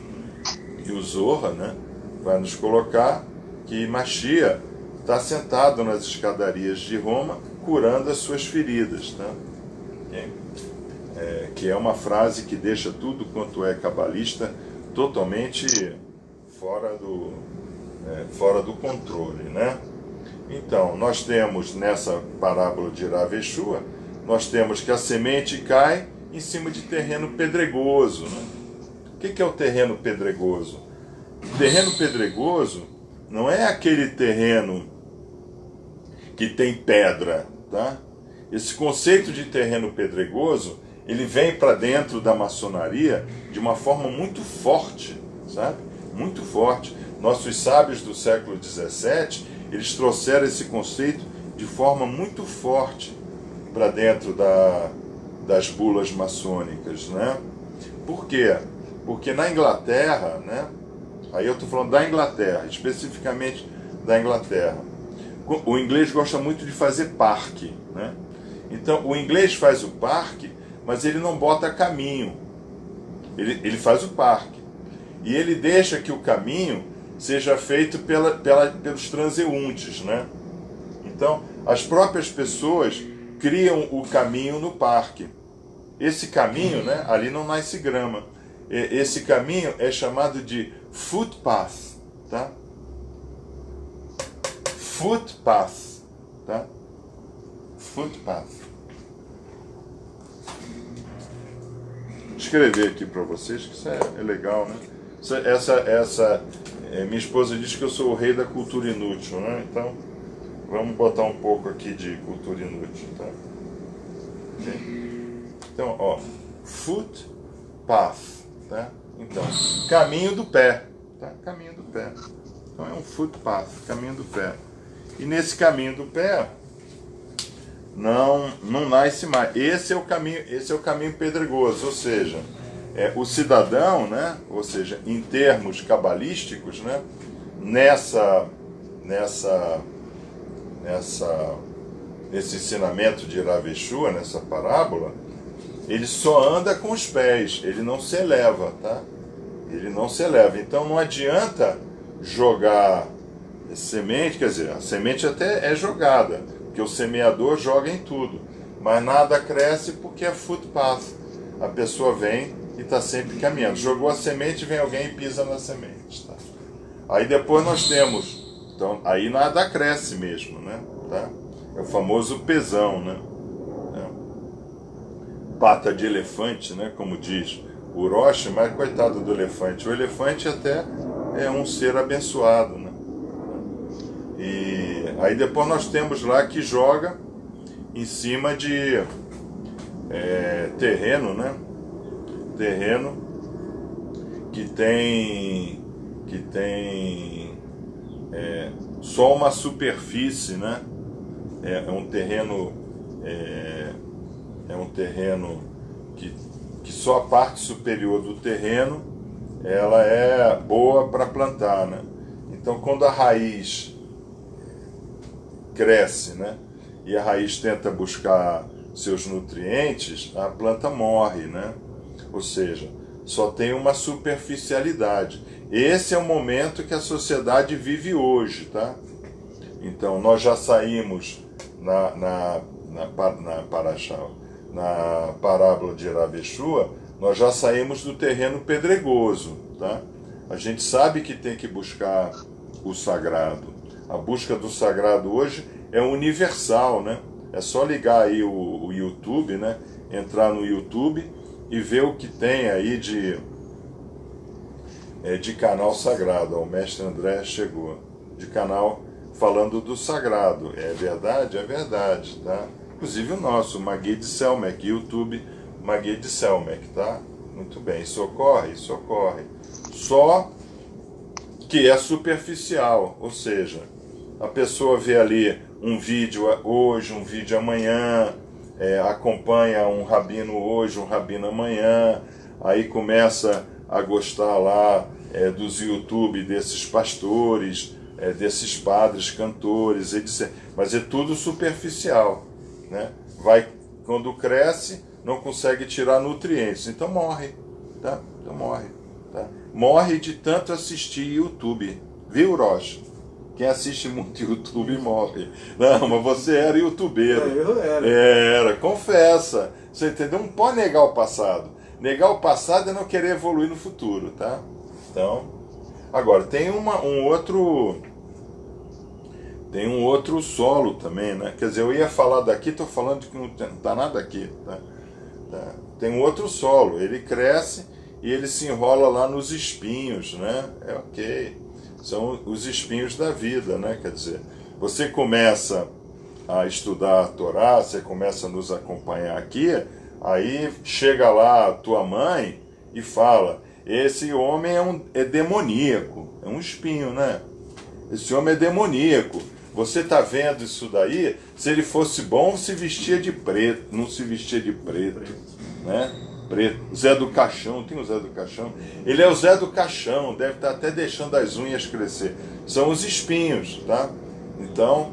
Zohar, né, vai nos colocar que Mashiach está sentado nas escadarias de Roma curando as suas feridas, né? Que é uma frase que deixa tudo quanto é cabalista totalmente fora do controle, né? Então, nós temos nessa parábola de Rav Yeshua, nós temos que a semente cai em cima de terreno pedregoso. Né? O que é o terreno pedregoso? O terreno pedregoso não é aquele terreno que tem pedra, tá? Esse conceito de terreno pedregoso, ele vem para dentro da maçonaria de uma forma muito forte, sabe? Muito forte. Nossos sábios do século XVII, eles trouxeram esse conceito de forma muito forte para dentro das bulas maçônicas, né? Por quê? Porque na Inglaterra, né? Aí eu estou falando da Inglaterra, especificamente da Inglaterra. O inglês gosta muito de fazer parque, né? Então, o inglês faz o parque, mas ele não bota caminho. Ele faz o parque. E ele deixa que o caminho seja feito pelos transeuntes, né? Então, as próprias pessoas criam o caminho no parque. Esse caminho, né, ali não nasce grama. Esse caminho é chamado de footpath, tá? Footpath, tá? Footpath. Vou escrever aqui para vocês que isso é legal, né? Minha esposa diz que eu sou o rei da cultura inútil, né? Então, vamos botar um pouco aqui de cultura inútil, tá? Okay? Então, ó, footpath, tá? Então, caminho do pé, tá? Caminho do pé. Então é um footpath, caminho do pé. E nesse caminho do pé não nasce mais. Esse é o caminho pedregoso, ou seja, o cidadão, né? Ou seja, em termos cabalísticos, né? Nesse ensinamento de Rav Yeshua, nessa parábola, ele só anda com os pés, ele não se eleva, tá? Ele não se eleva. Então não adianta jogar semente, quer dizer, a semente até é jogada, porque o semeador joga em tudo, mas nada cresce porque é footpath. A pessoa vem e está sempre caminhando. Jogou a semente, vem alguém e pisa na semente, tá? Aí depois nós temos, então, aí nada cresce mesmo, né? Tá? É o famoso pesão, né? Pata de elefante, né? Como diz o Roche, mas coitado do elefante. O elefante até é um ser abençoado, né? E aí depois nós temos lá que joga em cima de terreno, né? Terreno que tem só uma superfície, né? É um terreno que só a parte superior do terreno ela é boa para plantar, né? Então quando a raiz cresce, né? E a raiz tenta buscar seus nutrientes, a planta morre, né? Ou seja, só tem uma superficialidade. Esse é o momento que a sociedade vive hoje, tá? Então nós já saímos na parábola de Rav Yeshua, nós já saímos do terreno pedregoso, tá? A gente sabe que tem que buscar o sagrado. A busca do sagrado hoje é universal, né? É só ligar aí o YouTube, né? Entrar no YouTube e ver o que tem aí de canal sagrado. O mestre André chegou, de canal falando do sagrado. É verdade, tá? Inclusive o nosso, Magui de Selmec, YouTube Magui de Selmec, tá? Muito bem, isso ocorre. Só que é superficial, ou seja, a pessoa vê ali um vídeo hoje, um vídeo amanhã, acompanha um rabino hoje, um rabino amanhã, aí começa a gostar lá dos YouTube desses pastores, desses padres, cantores, etc. Mas é tudo superficial, né? Quando cresce, não consegue tirar nutrientes, então morre, tá? Então morre, tá? Morre de tanto assistir YouTube, viu, Rocha? Quem assiste muito YouTube morre. Não, mas você era youtubeiro. Eu era. Era, confessa. Você entendeu? Não pode negar o passado. Negar o passado é não querer evoluir no futuro, tá? Então, agora, tem um outro tem um outro solo também, né? Quer dizer, eu ia falar daqui, estou falando que não está nada aqui, tá? Tem um outro solo, ele cresce e ele se enrola lá nos espinhos, né? É ok, são os espinhos da vida, né? Quer dizer, você começa a estudar a Torá, você começa a nos acompanhar aqui, aí chega lá a tua mãe e fala, esse homem é demoníaco, é um espinho, né? Esse homem é demoníaco. Você está vendo isso daí? Se ele fosse bom, se vestia de preto, não se vestia de preto, né? Preto. Zé do Caixão, tem o Zé do Caixão? Ele é o Zé do Caixão, deve estar até deixando as unhas crescer. São os espinhos, tá? Então,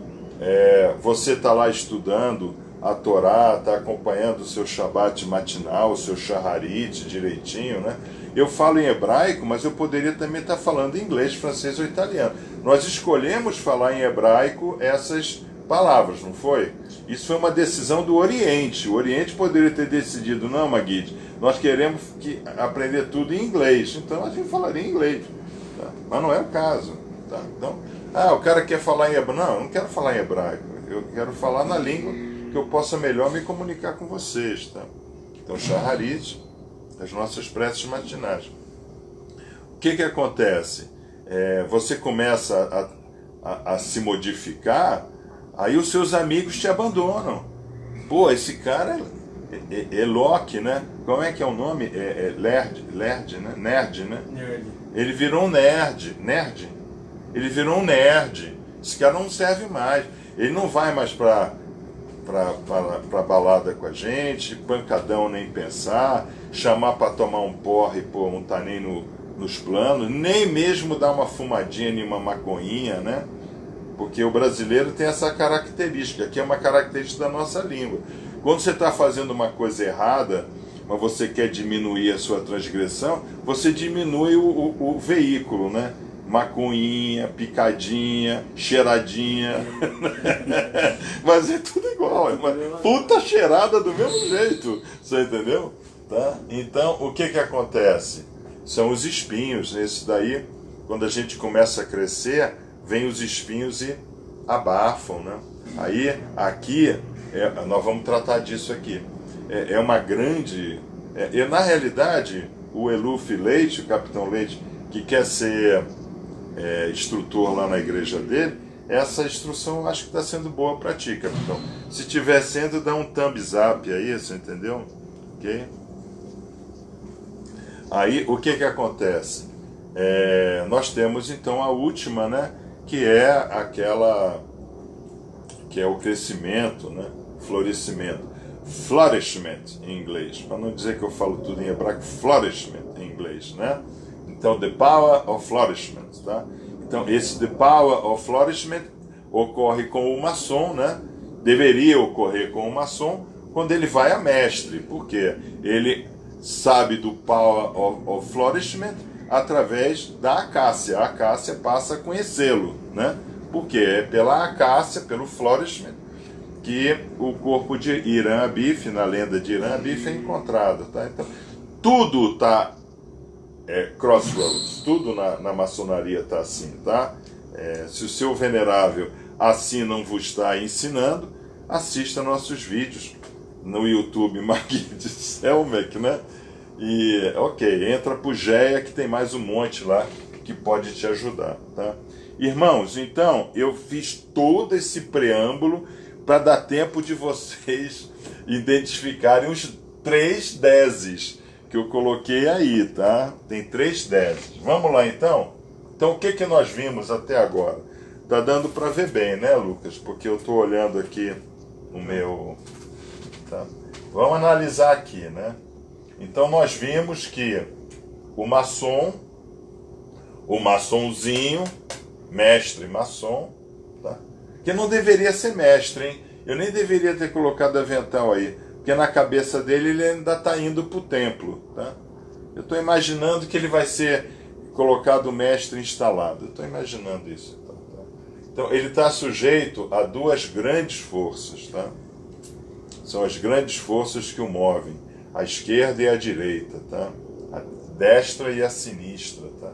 você está lá estudando a Torá, está acompanhando o seu Shabat matinal, o seu Shaharit direitinho, né? Eu falo em hebraico, mas eu poderia também estar falando inglês, francês ou italiano. Nós escolhemos falar em hebraico essas palavras, não foi? Isso foi uma decisão do Oriente. O Oriente poderia ter decidido, não, Maguide, nós queremos aprender tudo em inglês, então a gente falaria em inglês. Tá? Mas não é o caso. Tá? Então, o cara quer falar em hebraico. Não, eu não quero falar em hebraico. Eu quero falar na língua que eu possa melhor me comunicar com vocês. Tá? Então, Shaharit, as nossas preces matinais. O que acontece? Você começa a se modificar, aí os seus amigos te abandonam. Pô, esse cara é Locke, né? Como é que é o nome? Lerd, né? Nerd, né? Nerd. Ele virou um nerd. Ele virou um nerd. Esse cara não serve mais. Ele não vai mais pra balada com a gente, pancadão nem pensar, chamar para tomar um porre, pô, não tá nem nos planos, nem mesmo dar uma fumadinha em uma maconhinha, né? Porque o brasileiro tem essa característica, que é uma característica da nossa língua. Quando você está fazendo uma coisa errada, mas você quer diminuir a sua transgressão, você diminui o veículo, né? Maconhinha, picadinha, cheiradinha. Mas é tudo igual, é uma puta cheirada do mesmo jeito, você entendeu? Tá? Então, o que acontece? São os espinhos. Esse daí, quando a gente começa a crescer, vem os espinhos e abafam, né? Aí, aqui, nós vamos tratar disso aqui. É uma grande... na realidade, o Eluf Leite, o Capitão Leite, que quer ser instrutor lá na igreja dele, essa instrução eu acho que está sendo boa para ti, capitão. Se estiver sendo, dá um thumbs up aí, você entendeu? Ok? Aí, o que acontece? Nós temos, então, a última, né? Que é aquela... que é o crescimento, né? Florescimento. Flourishment, em inglês. Para não dizer que eu falo tudo em hebraico, flourishment, em inglês, né? Então, the power of flourishment, tá? Então, esse the power of flourishment ocorre com o maçom, né? Deveria ocorrer com o maçom quando ele vai a mestre, porque ele sabe do power of flourishment através da acácia. A acácia passa a conhecê-lo, né? Porque é pela acácia, pelo flourishment, que o corpo de Irã Abif, na lenda de Irã Abif, é encontrado, tá? Então, tudo está crossroads, tudo na maçonaria está assim, tá? Se o seu venerável assim não vos está ensinando, assista nossos vídeos no YouTube Maguide Selmek, né? E, ok, entra pro GEA que tem mais um monte lá que pode te ajudar, tá? Irmãos, então, eu fiz todo esse preâmbulo para dar tempo de vocês identificarem os 3 deses que eu coloquei aí, tá? Tem 3 deses. Vamos lá, então? Então, o que nós vimos até agora? Tá dando para ver bem, né, Lucas? Porque eu tô olhando aqui o meu... Tá? Vamos analisar aqui, né? Então, nós vimos que o maçonzinho, mestre maçom, tá? Que não deveria ser mestre, hein? Eu nem deveria ter colocado avental aí, porque na cabeça dele ele ainda está indo para o templo, tá? Eu estou imaginando que ele vai ser colocado mestre instalado. Eu estou imaginando isso. Tá? Então, ele está sujeito a 2 grandes forças, tá? São as grandes forças que o movem, a esquerda e a direita, tá? A destra e a sinistra, tá?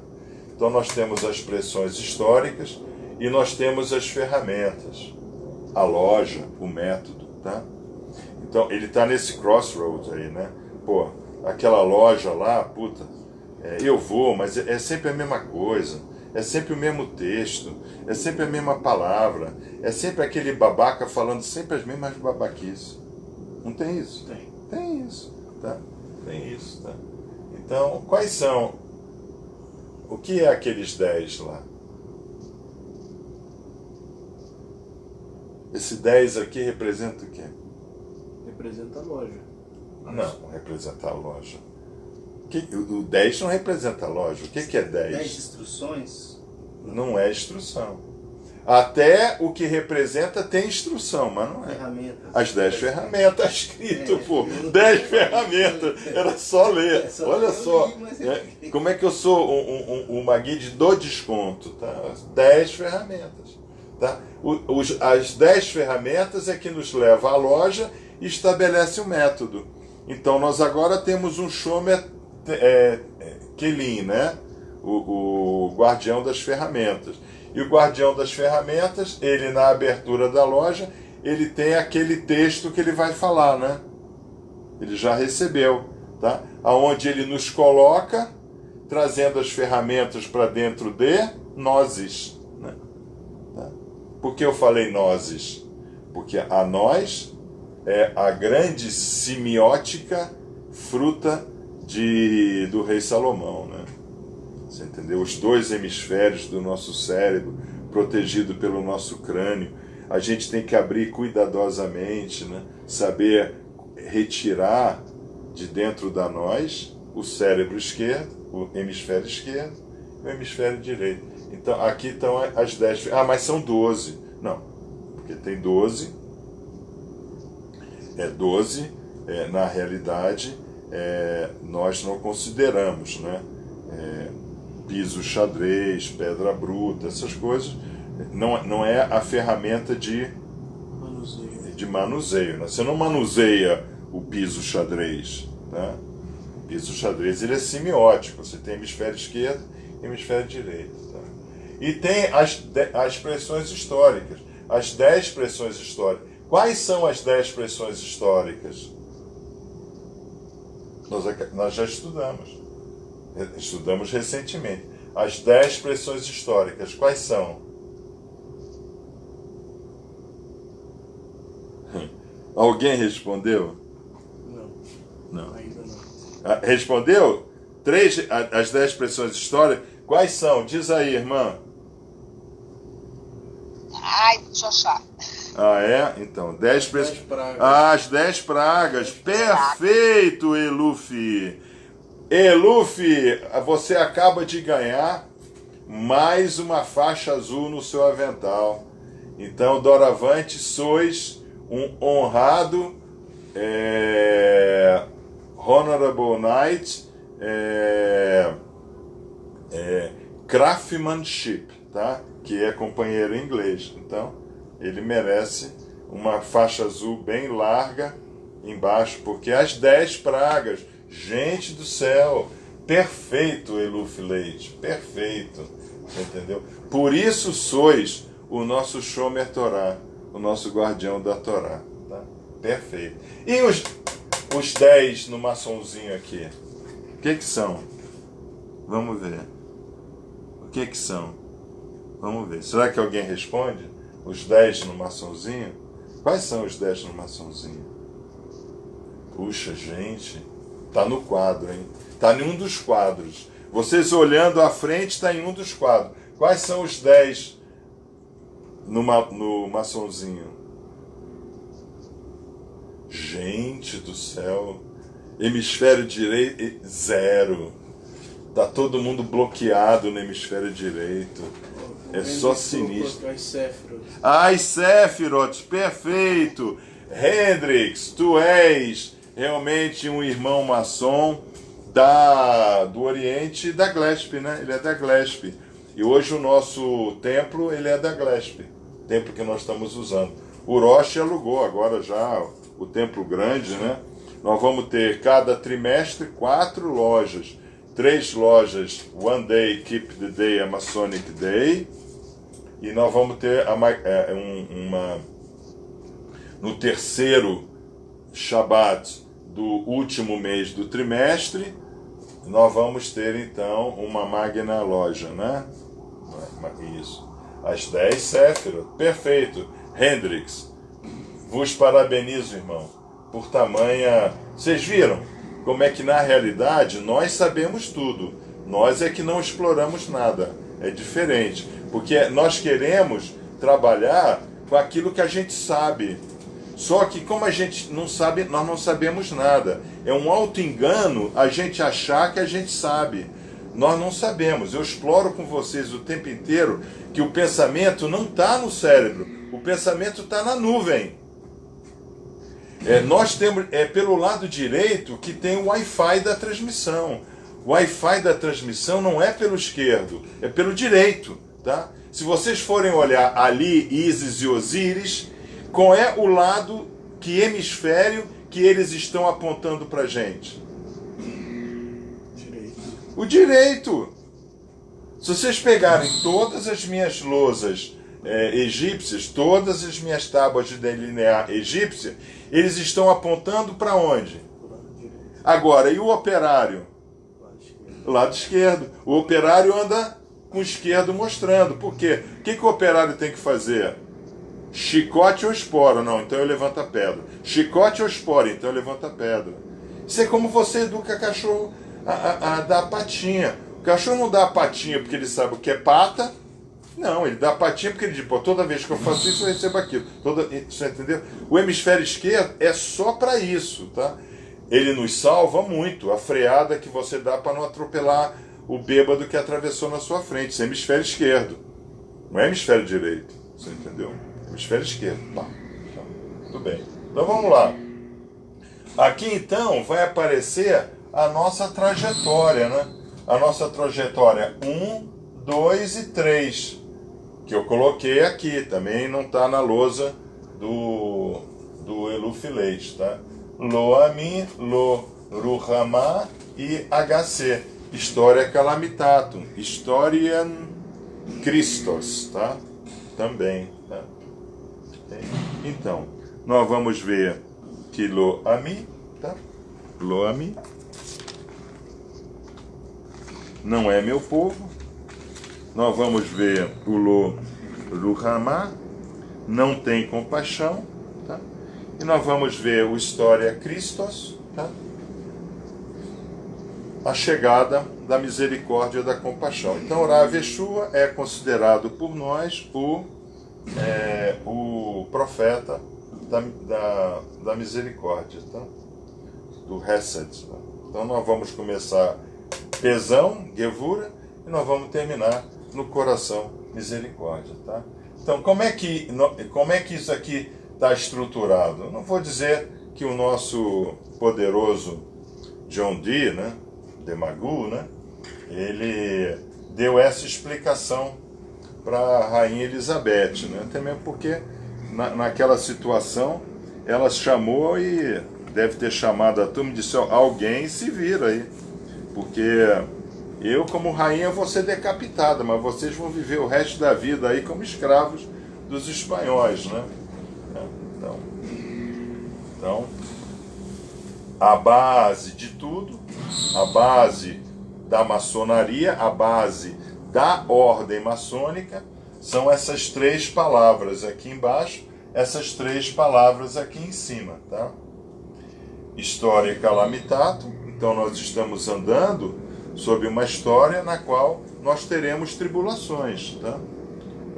Então, nós temos as pressões históricas e nós temos as ferramentas, a loja, o método, tá? Então, ele está nesse crossroads aí, né? Pô, aquela loja lá, puta, eu vou, mas é sempre a mesma coisa, é sempre o mesmo texto, é sempre a mesma palavra, é sempre aquele babaca falando sempre as mesmas babaquices. Não tem isso? Tem isso, tá? Tem isso, tá? Então, quais são? O que é aqueles 10 lá? Esse 10 aqui representa o quê? Representa a loja. Não representa a loja. O 10 não representa a loja. O que é 10? 10 instruções? Não é instrução. Até o que representa tem instrução, mas não é. Ferramentas. As 10 ferramentas, está escrito, pô. 10 ferramentas. Era só ler. Olha só. Como é que eu sou uma guide do desconto? Tá? 10 ferramentas. Tá? As 10 ferramentas é que nos leva à loja e estabelece o método. Então nós agora temos um Shomer Kelim, né? O guardião das ferramentas. E o guardião das ferramentas, ele na abertura da loja, ele tem aquele texto que ele vai falar, né? Ele já recebeu, tá? Aonde ele nos coloca, trazendo as ferramentas para dentro de nozes, né? Tá? Por que eu falei nozes? Porque a nós é a grande semiótica fruta do rei Salomão, né? Você entendeu? Os 2 hemisférios do nosso cérebro, protegido pelo nosso crânio. A gente tem que abrir cuidadosamente, né? Saber retirar de dentro da nós o cérebro esquerdo, o hemisfério esquerdo e o hemisfério direito. Então, aqui estão as 10. Mas são 12. Não, porque tem 12. 12, na realidade, nós não consideramos, né? Piso xadrez, pedra bruta, essas coisas, não é a ferramenta de manuseio. Né? Você não manuseia o piso xadrez. Tá? O piso xadrez ele é semiótico, você tem hemisfério esquerdo e hemisfério direito. Tá? E tem as expressões históricas, as 10 expressões históricas. Quais são as 10 expressões históricas? Nós já estudamos recentemente. As 10 expressões históricas, quais são? Alguém respondeu? Não. Ainda não. Respondeu? As 10 expressões históricas, quais são? Diz aí, irmã. Ai, deixa eu achar. Então, 10 expressões. Pragas. As 10 pragas. Perfeito, Elufi. Elufi, você acaba de ganhar mais uma faixa azul no seu avental. Então, doravante, sois um honrado Honorable Knight Craftsmanship, tá? Que é companheiro em inglês. Então, ele merece uma faixa azul bem larga embaixo, porque as 10 pragas... Gente do céu, perfeito, Eluf Leite, perfeito, entendeu? Por isso sois o nosso Shomer Torá, o nosso guardião da Torá, tá? Perfeito. E os 10 no maçonzinho aqui, o que são? Vamos ver. O que são? Vamos ver. Será que alguém responde? Os 10 no maçonzinho? Quais são os 10 no maçonzinho? Puxa, gente... Está no quadro, hein? Está em um dos quadros. Vocês olhando à frente, está em um dos quadros. Quais são os 10 no maçonzinho? Gente do céu. Hemisfério direito, 0. Está todo mundo bloqueado no hemisfério direito. É só sinistro. As Sephiroth, perfeito. Hendrix, tu és... realmente um irmão maçom do Oriente da Glesp, né? Ele é da Glesp. E hoje o nosso templo, ele é da Glesp. Templo que nós estamos usando. O Roche alugou agora já o templo grande, né? Nós vamos ter cada trimestre 4 lojas. 3 lojas One Day Keep the Day, a Masonic Day. E nós vamos ter no terceiro Shabat do último mês do trimestre, nós vamos ter então uma magna loja, né? Isso. As 10 Séfiras. Perfeito. Hendrix, vos parabenizo, irmão, por tamanha... Vocês viram como é que na realidade nós sabemos tudo. Nós é que não exploramos nada. É diferente. Porque nós queremos trabalhar com aquilo que a gente sabe. Só que como a gente não sabe, nós não sabemos nada. É um auto-engano a gente achar que a gente sabe. Nós não sabemos. Eu exploro com vocês o tempo inteiro que o pensamento não está no cérebro. O pensamento está na nuvem. Nós temos, pelo lado direito que tem o Wi-Fi da transmissão. O Wi-Fi da transmissão não é pelo esquerdo, é pelo direito. Tá? Se vocês forem olhar ali, Ísis e Osíris, qual é o lado, que hemisfério que eles estão apontando para a gente? Direito. O direito. Se vocês pegarem todas as minhas lousas egípcias, todas as minhas tábuas de delinear egípcia, eles estão apontando para onde? Agora, e o operário? Lado esquerdo. O operário anda com o esquerdo mostrando. Por quê? O que o operário tem que fazer? Chicote ou espora? Não, então eu levanto a pedra. Chicote ou espora? Então eu levanto a pedra. Isso é como você educa cachorro a dar a patinha. O cachorro não dá a patinha porque ele sabe o que é pata. Não, ele dá a patinha porque ele diz, pô, toda vez que eu faço isso eu recebo aquilo. Você entendeu? O hemisfério esquerdo é só para isso, tá? Ele nos salva muito. A freada que você dá para não atropelar o bêbado que atravessou na sua frente. Isso é hemisfério esquerdo. Não é hemisfério direito. Você entendeu? Hemisfério esquerdo. Tá. Tudo bem. Então vamos lá. Aqui então vai aparecer a nossa trajetória, né? A nossa trajetória 1, 2 e 3. Que eu coloquei aqui. Também não está na lousa do Elufilete, tá? Lo Ami, Lo Ruhamá e HC. História Calamitatum. Historiam Christos, tá? Também, tá? Então, nós vamos ver que Lo Ami, tá? Lo Ami não é meu povo. Nós vamos ver o Lo Ruhamá, não tem compaixão, tá? E nós vamos ver o História Christos, tá? A chegada da misericórdia e da compaixão. Então, Rav Yeshua é considerado por nós o profeta da misericórdia, tá? Do Hesed. Tá? Então, nós vamos começar Pesão, Gevura, e nós vamos terminar no coração misericórdia. Tá? Então, como é que isso aqui está estruturado? Eu não vou dizer que o nosso poderoso John Dee, né? Demagu, né? Ele deu essa explicação para a Rainha Elizabeth, né? Até mesmo porque naquela situação ela chamou e deve ter chamado a turma e disse, alguém se vira aí, porque eu como rainha vou ser decapitada, mas vocês vão viver o resto da vida aí como escravos dos espanhóis, né? Então a base de tudo, a base da maçonaria, a base da ordem maçônica, são essas 3 palavras aqui embaixo, essas 3 palavras aqui em cima, tá? História Calamitatum. Então nós estamos andando sobre uma história na qual nós teremos tribulações, tá?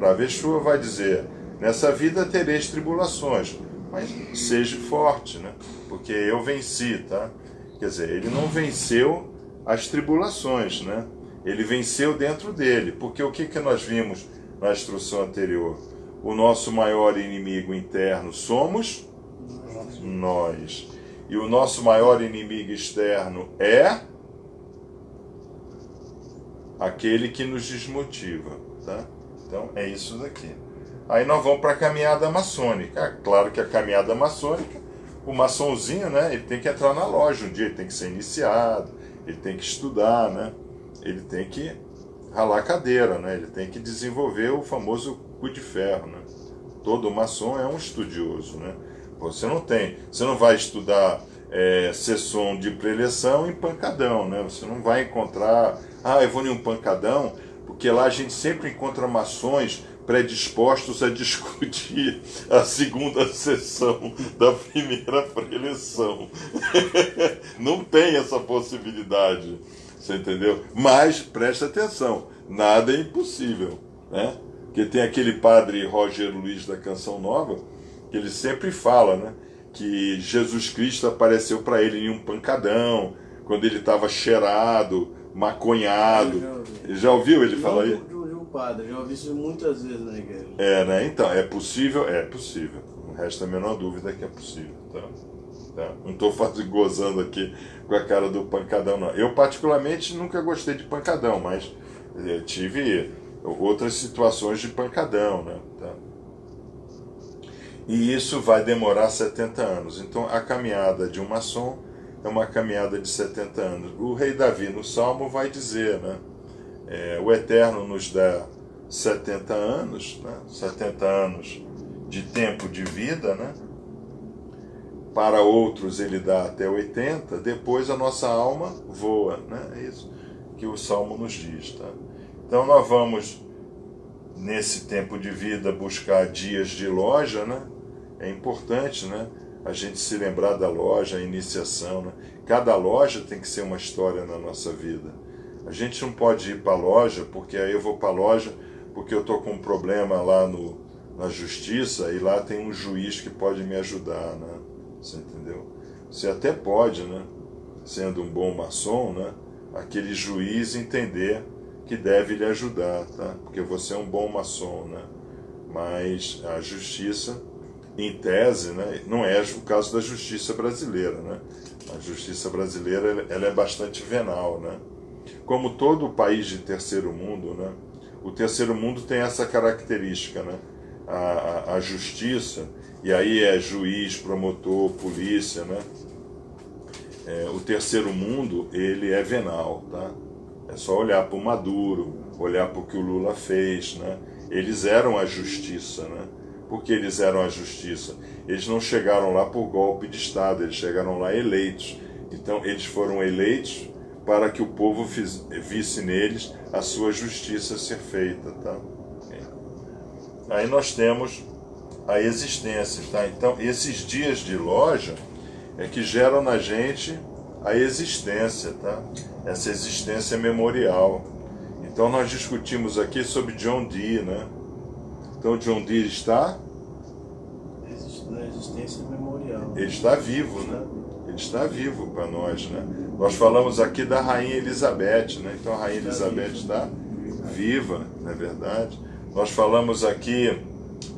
Rav Yeshua vai dizer, nessa vida tereis tribulações, mas seja forte, né? Porque eu venci, tá? Quer dizer, ele não venceu as tribulações, né? Ele venceu dentro dele, porque o que nós vimos na instrução anterior? O nosso maior inimigo interno somos nós. E o nosso maior inimigo externo é aquele que nos desmotiva, tá? Então é isso daqui. Aí nós vamos para a caminhada maçônica. Claro que a caminhada maçônica, o maçonzinho, né, ele tem que entrar na loja um dia, ele tem que ser iniciado, ele tem que estudar, né? Ele tem que ralar cadeira, né? Ele tem que desenvolver o famoso cu de ferro, né? Todo maçom é um estudioso, né? Você não vai estudar sessão de preleção em pancadão, né? Você não vai encontrar, eu vou em um pancadão, porque lá a gente sempre encontra maçons predispostos a discutir a segunda sessão da primeira preleção. Não tem essa possibilidade, você entendeu? Mas presta atenção, nada é impossível, né? Porque tem aquele padre Roger Luiz da Canção Nova, que ele sempre fala, né, que Jesus Cristo apareceu para ele em um pancadão, quando ele estava cheirado, maconhado. Já ouviu ele falar isso? Padre, já ouvi isso muitas vezes na igreja. Né? Então, é possível? É possível. Não resta a menor dúvida que é possível. Tá? Não estou gozando aqui com a cara do pancadão, não. Eu, particularmente, nunca gostei de pancadão, mas tive outras situações de pancadão, né? Tá? E isso vai demorar 70 anos. Então, a caminhada de um maçom é uma caminhada de 70 anos. O rei Davi, no Salmo, vai dizer, né? O Eterno nos dá 70 anos, né? 70 anos de tempo de vida, né? Para outros ele dá até 80, depois a nossa alma voa, né? É isso que o Salmo nos diz, tá? Então nós vamos, nesse tempo de vida, buscar dias de loja, né? É importante, né? A gente se lembrar da loja, a iniciação, né? Cada loja tem que ser uma história na nossa vida. A gente não pode ir para a loja, porque aí eu vou para a loja porque eu estou com um problema lá na justiça e lá tem um juiz que pode me ajudar, né? Você entendeu? Você até pode, né? Sendo um bom maçom, né? Aquele juiz entender que deve lhe ajudar, tá? Porque você é um bom maçom, né? Mas a justiça, em tese, né? Não é o caso da justiça brasileira, né? A justiça brasileira ela é bastante venal, né? Como todo país de terceiro mundo, né? O terceiro mundo tem essa característica, né? A justiça, e aí é juiz, promotor, polícia, né? O terceiro mundo, ele é venal, tá? É só olhar para o Maduro, olhar para o que o Lula fez, né? Eles eram a justiça, né? Por que eles eram a justiça? Eles não chegaram lá por golpe de Estado, eles chegaram lá eleitos. Então, eles foram eleitos para que o povo visse neles a sua justiça ser feita, tá? Aí nós temos a existência, tá? Então, esses dias de loja é que geram na gente a existência, tá? Essa existência memorial. Então, nós discutimos aqui sobre John Dee, né? Então, John Dee está Na existência memorial. Ele está vivo, né? Ele está vivo para nós, né? Nós falamos aqui da Rainha Elizabeth, né? Então a Rainha Elizabeth está viva, não é verdade? Nós falamos aqui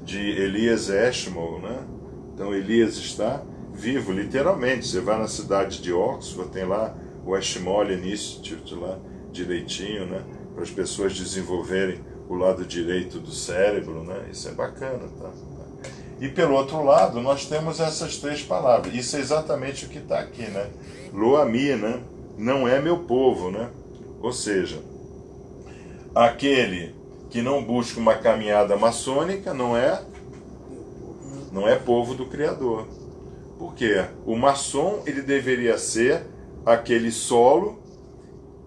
de Elias Ashmole, né? Então Elias está vivo, literalmente. Você vai na cidade de Oxford, tem lá o Ashmole Institute lá, direitinho, né? Para as pessoas desenvolverem o lado direito do cérebro, né? Isso é bacana, tá? E pelo outro lado, nós temos essas três palavras. Isso é exatamente o que está aqui, né? Lo-Ami, né? Não é meu povo, né? Ou seja, aquele que não busca uma caminhada maçônica não é povo do Criador. Por quê? O maçom, ele deveria ser aquele solo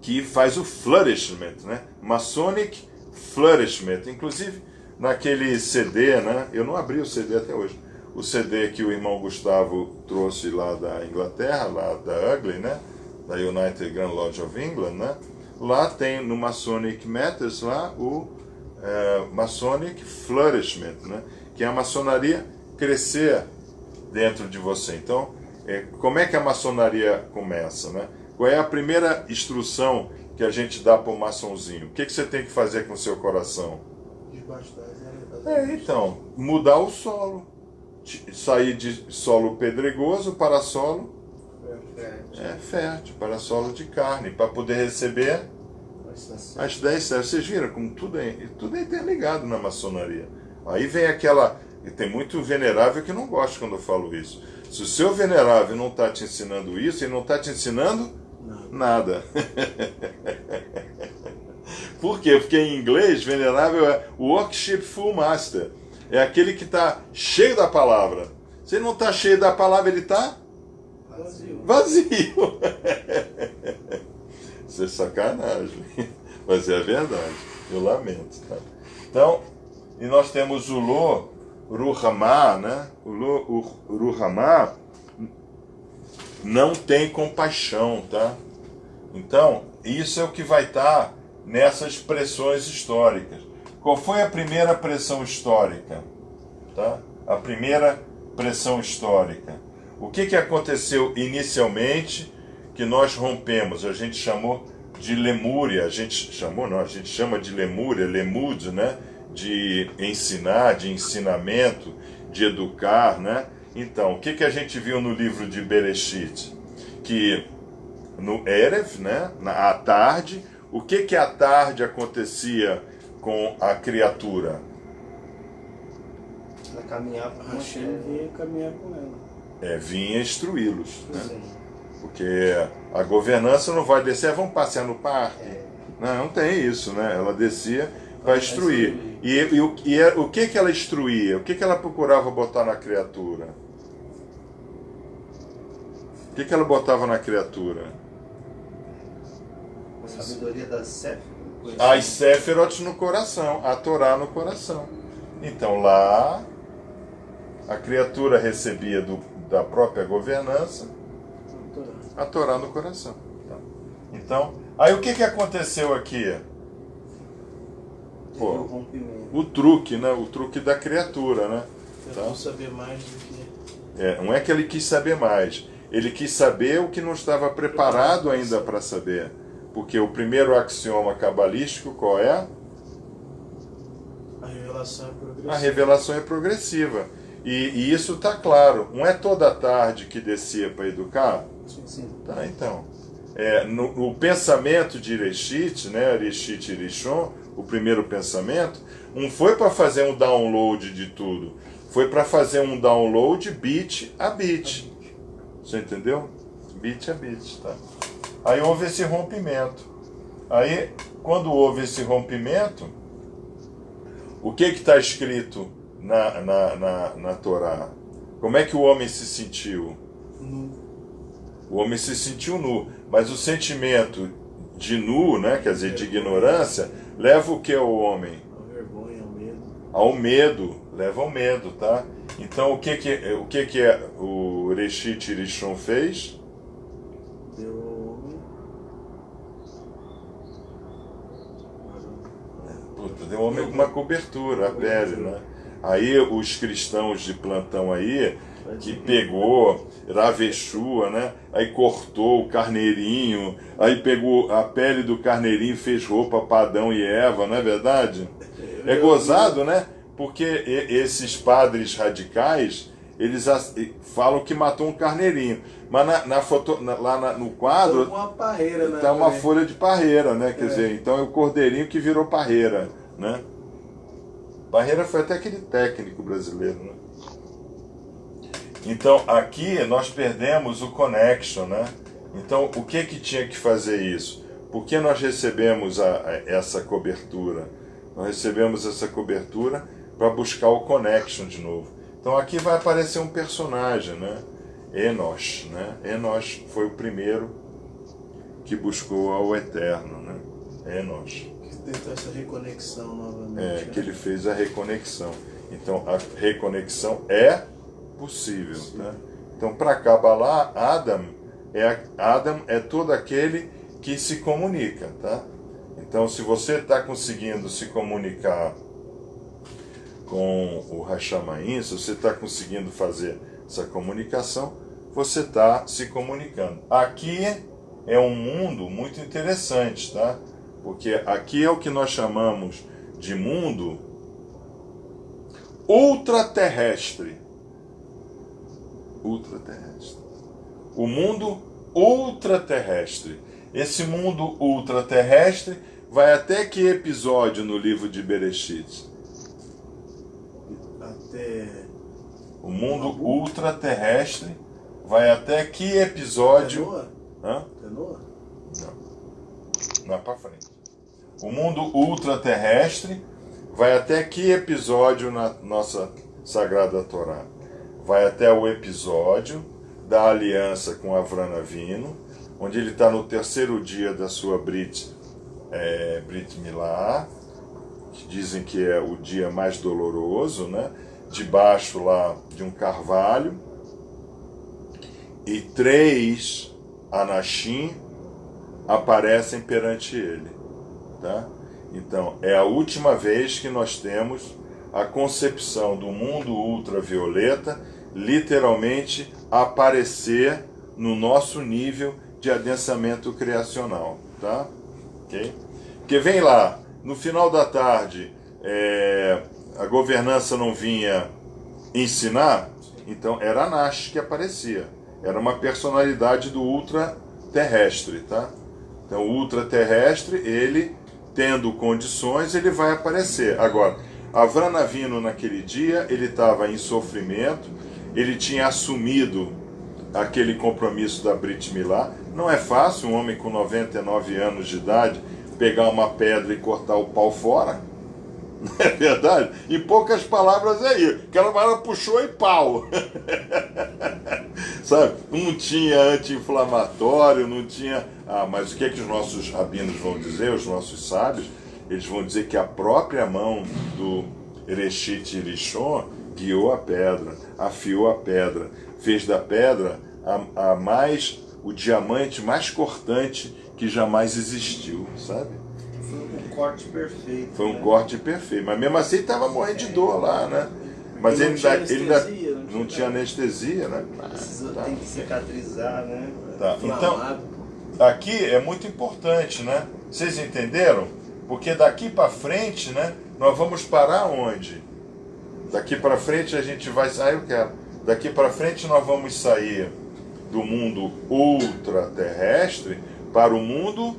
que faz o flourishment, né? Masonic flourishment. Inclusive, naquele CD, né? Eu não abri o CD até hoje. O CD que o irmão Gustavo trouxe lá da Inglaterra, lá da Ugly, né? Da United Grand Lodge of England, né? Lá tem no Masonic Matters lá o Masonic Flourishment, né? Que é a maçonaria crescer dentro de você. Então, como é que a maçonaria começa, né? Qual é a primeira instrução que a gente dá para o maçonzinho? O que você tem que fazer com o seu coração? Então, mudar o solo. Sair de solo pedregoso para solo fértil, para solo de carne, para poder receber as 10 servas. Vocês viram como tudo é interligado na maçonaria. Aí vem aquela... Tem muito venerável que não gosta quando eu falo isso. Se o seu venerável não está te ensinando isso, ele não está te ensinando nada. Por quê? Porque em inglês, venerável é worshipful master. É aquele que está cheio da palavra. Se ele não está cheio da palavra, ele está vazio. Isso é sacanagem. Mas é verdade. Eu lamento. Tá? Então, e nós temos o Lo Ruhamá, né? O Lo Ruhamá não tem compaixão, tá? Então, isso é o que vai estar nessas pressões históricas. Qual foi a primeira pressão histórica? Tá? A primeira pressão histórica. O que aconteceu inicialmente que nós rompemos? A gente chamou de Lemúria, a gente chama de Lemúria, Lemud, né? De ensinar, de ensinamento, de educar, né? Então, o que a gente viu no livro de Bereshit? Que no Erev, né? À tarde, o que à tarde acontecia com a criatura? Ela caminhava com Hashem e vinha caminhar com ela. Vinha instruí-los, né? Porque a governança não vai descer, vamos passear no parque. Não tem isso, né? Ela descia para instruir. E o que ela instruía? O que ela procurava botar na criatura? O que ela botava na criatura? A sabedoria das Séfirotes. As Séfirotes no coração, a Torá no coração. Então lá, a criatura recebia da própria governança a Torá no coração. Então, aí o que aconteceu aqui? Pô, o truque, né? O truque da criatura, né? Tentou saber mais do que... não é que ele quis saber mais. Ele quis saber o que não estava preparado ainda para saber. Porque o primeiro axioma cabalístico, qual é? A revelação é progressiva. A revelação é progressiva. E isso está claro. Não é toda tarde que descia para educar? Sim. Tá, então. No pensamento de Ereshit, né? Ereshit e Rishon, o primeiro pensamento, não foi para fazer um download de tudo. Foi para fazer um download bit a bit. Você entendeu? Bit a bit, tá? Aí houve esse rompimento. Aí, quando houve esse rompimento, o que está escrito na Torá? Como é que o homem se sentiu? O homem se sentiu nu. Mas o sentimento de nu, né, quer dizer, de ignorância, leva o que ao homem? A vergonha, ao medo. Ao medo, leva ao medo, tá? Então, o que o Reshit Rishon fez? Deu ao homem uma cobertura, a pele, né? Aí os cristãos de plantão aí, que pegou Raveshua, né? Aí cortou o carneirinho, aí pegou a pele do carneirinho e fez roupa para Adão e Eva, não é verdade? É gozado, né? Porque esses padres radicais, eles falam que matou um carneirinho. Mas lá no quadro tá uma parreira, né? Tá uma folha de parreira, né? Quer dizer, então é o cordeirinho que virou parreira, né? Parreira foi até aquele técnico brasileiro, né? Então aqui nós perdemos o connection, né? Então o que tinha que fazer isso? Por que nós recebemos essa cobertura? Nós recebemos essa cobertura para buscar o connection de novo. Então aqui vai aparecer um personagem, né? Enosh, né? Enosh foi o primeiro que buscou ao Eterno, né? Enosh. Que tentou essa reconexão novamente. Que ele fez a reconexão. Então a reconexão é possível, né? Então para Kabbalah, Adam é todo aquele que se comunica, tá? Então se você está conseguindo se comunicar com o Hashamaim, se você está conseguindo fazer essa comunicação, você está se comunicando. Aqui é um mundo muito interessante, tá? Porque aqui é o que nós chamamos de mundo ultraterrestre. Ultraterrestre. O mundo ultraterrestre. Esse mundo ultraterrestre vai até que episódio no livro de Bereshit? O mundo ultraterrestre vai até que episódio? É Noa? Hã? É Noa? Não. Não é para frente. O mundo ultraterrestre vai até que episódio na nossa Sagrada Torá? Vai até o episódio da aliança com Avram Avinu, onde ele está no terceiro dia da sua Brit Milá, que dizem que é o dia mais doloroso, né? Debaixo lá de um carvalho, e 3 Anashim aparecem perante ele, tá? Então, é a última vez que nós temos a concepção do mundo ultravioleta literalmente aparecer no nosso nível de adensamento criacional, tá? Ok? Porque vem lá, no final da tarde, a governança não vinha ensinar, então era Anash que aparecia. Era uma personalidade do ultraterrestre, tá? Então o ultraterrestre, ele, tendo condições, ele vai aparecer. Agora, Avram Avinu naquele dia, ele estava em sofrimento, ele tinha assumido aquele compromisso da Brit Milá. Não é fácil um homem com 99 anos de idade pegar uma pedra e cortar o pau fora. Não é verdade? Em poucas palavras é isso. Aquela vara puxou e pau. Sabe? Não tinha anti-inflamatório, não tinha... mas o que é que os nossos rabinos vão dizer, os nossos sábios? Eles vão dizer que a própria mão do Reshit Rishon guiou a pedra, afiou a pedra, fez da pedra o diamante mais cortante que jamais existiu, sabe? Foi um corte perfeito. Foi um corte perfeito, mas mesmo assim estava morrendo de dor lá, né? Mas ele não tinha anestesia, né? Tem que cicatrizar, né? Tá. Então, aqui é muito importante, né? Vocês entenderam? Porque daqui para frente, né? Nós vamos parar onde? Daqui para frente a gente vai sair, eu quero. Daqui para frente nós vamos sair do mundo ultraterrestre para o mundo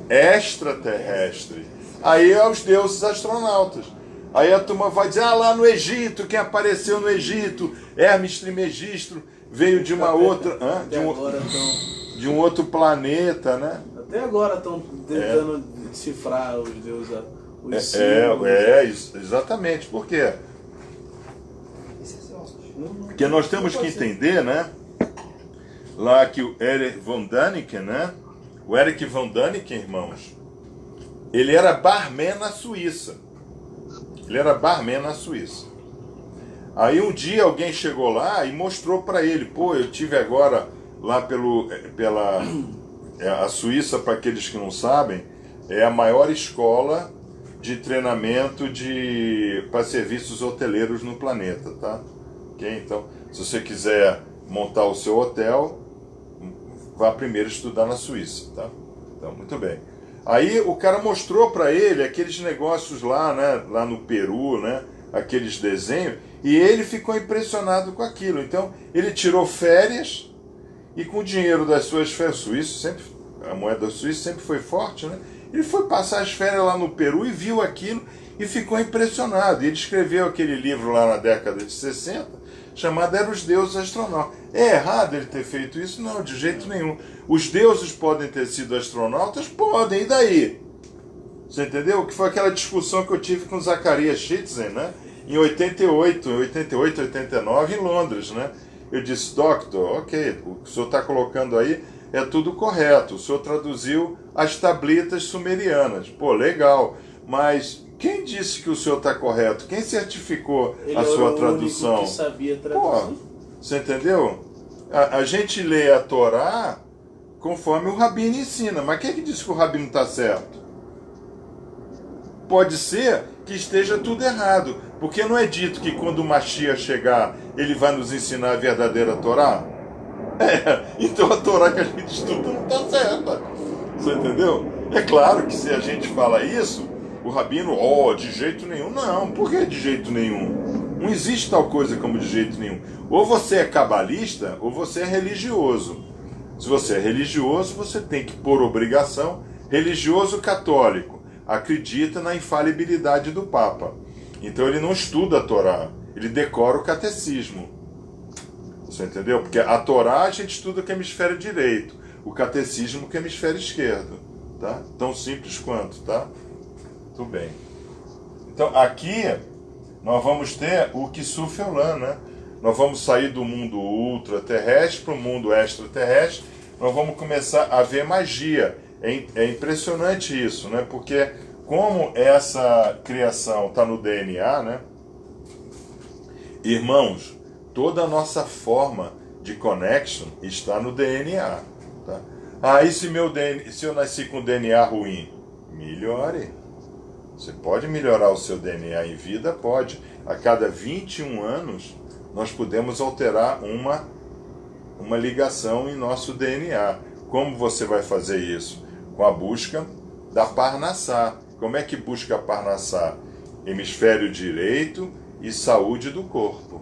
extraterrestre. Aí é os deuses astronautas. Aí a turma vai dizer, lá no Egito, quem apareceu no Egito, Hermes Trismegisto, veio de uma outra, de um outro planeta, né? Até agora estão tentando decifrar os deuses. Exatamente. Por quê? Porque nós temos que entender, né? Lá que o Eric von Däniken, né? O Eric von Däniken, irmãos, ele era barman na Suíça. Aí um dia alguém chegou lá e mostrou para ele, eu tive agora lá a Suíça, para aqueles que não sabem, é a maior escola de treinamento para serviços hoteleiros no planeta, tá? Okay? Então, se você quiser montar o seu hotel, vá primeiro estudar na Suíça, tá? Então, muito bem. Aí o cara mostrou para ele aqueles negócios lá, né? Lá no Peru, né? Aqueles desenhos, e ele ficou impressionado com aquilo. Então, ele tirou férias e com o dinheiro das suas férias, a moeda suíça sempre foi forte, né? Ele foi passar as férias lá no Peru e viu aquilo e ficou impressionado. E ele escreveu aquele livro lá na década de 60, chamado Era os Deuses Astronautas. É errado ele ter feito isso? Não, de jeito nenhum. Os deuses podem ter sido astronautas? Podem, e daí? Você entendeu? Que foi aquela discussão que eu tive com Zacarias Chitzen, né? Em 88, 89, em Londres, né? Eu disse, Doctor, ok, o que o senhor está colocando aí é tudo correto. O senhor traduziu as tablitas sumerianas. Legal. Mas quem disse que o senhor está correto? Quem certificou a sua tradução? Ele que sabia traduzir. Você entendeu? A gente lê a Torá conforme o Rabino ensina. Mas quem é que disse que o Rabino está certo? Pode ser que esteja tudo errado. Porque não é dito que quando o Mashiach chegar, ele vai nos ensinar a verdadeira Torá? Então a Torá que a gente estuda não está certa. Você entendeu? É claro que se a gente fala isso, o Rabino, de jeito nenhum. Não, por que de jeito nenhum? Não existe tal coisa como de jeito nenhum. Ou você é cabalista, ou você é religioso. Se você é religioso, você tem que, por obrigação, religioso católico, acredita na infalibilidade do Papa. Então ele não estuda a Torá, ele decora o catecismo. Você entendeu? Porque a Torá a gente estuda com o hemisfério direito. o catecismo com o hemisfério esquerdo, tá? Tão simples quanto, tá? Tudo bem. Então, aqui nós vamos ter o Kisuf-Olam, né? Nós vamos sair do mundo ultraterrestre para o mundo extraterrestre. Nós vamos começar a ver magia. É impressionante isso, né? Porque como essa criação está no DNA, né? Irmãos, toda a nossa forma de connection está no DNA, tá? Ah, e se eu nasci com DNA ruim? Melhore. Você pode melhorar o seu DNA em vida? Pode. A cada 21 anos, nós podemos alterar uma ligação em nosso DNA. Como você vai fazer isso? Com a busca da Parnassá. Como é que busca a Parnassá? Hemisfério direito e saúde do corpo.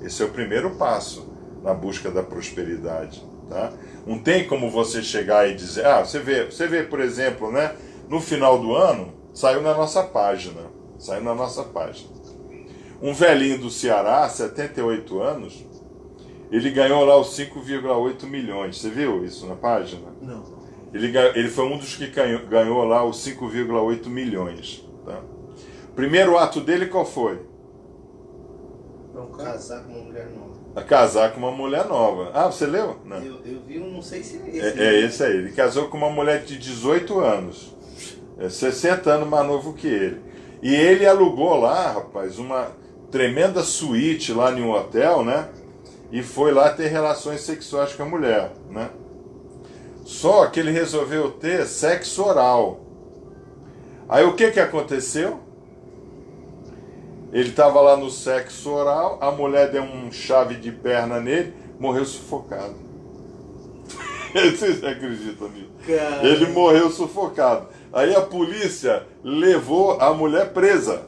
Esse é o primeiro passo na busca da prosperidade, tá? Não tem como você chegar e dizer, você vê, por exemplo, né, no final do ano, saiu na nossa página, um velhinho do Ceará, 78 anos, ele ganhou lá os 5,8 milhões, você viu isso na página? Não. Ele foi um dos que ganhou lá os 5,8 milhões, tá? Primeiro ato dele qual foi? Casar com uma mulher nova. A casar com uma mulher nova. Ah, você leu? Não. Eu vi, não sei se é esse. É esse aí. Ele casou com uma mulher de 18 anos. 60 anos mais novo que ele. E ele alugou lá, rapaz, uma tremenda suíte lá em um hotel, né? E foi lá ter relações sexuais com a mulher, né? Só que ele resolveu ter sexo oral. Aí o que aconteceu? Ele estava lá no sexo oral, a mulher deu um chave de perna nele, morreu sufocado. Vocês acreditam nisso? Cara. Ele morreu sufocado. Aí a polícia levou a mulher presa.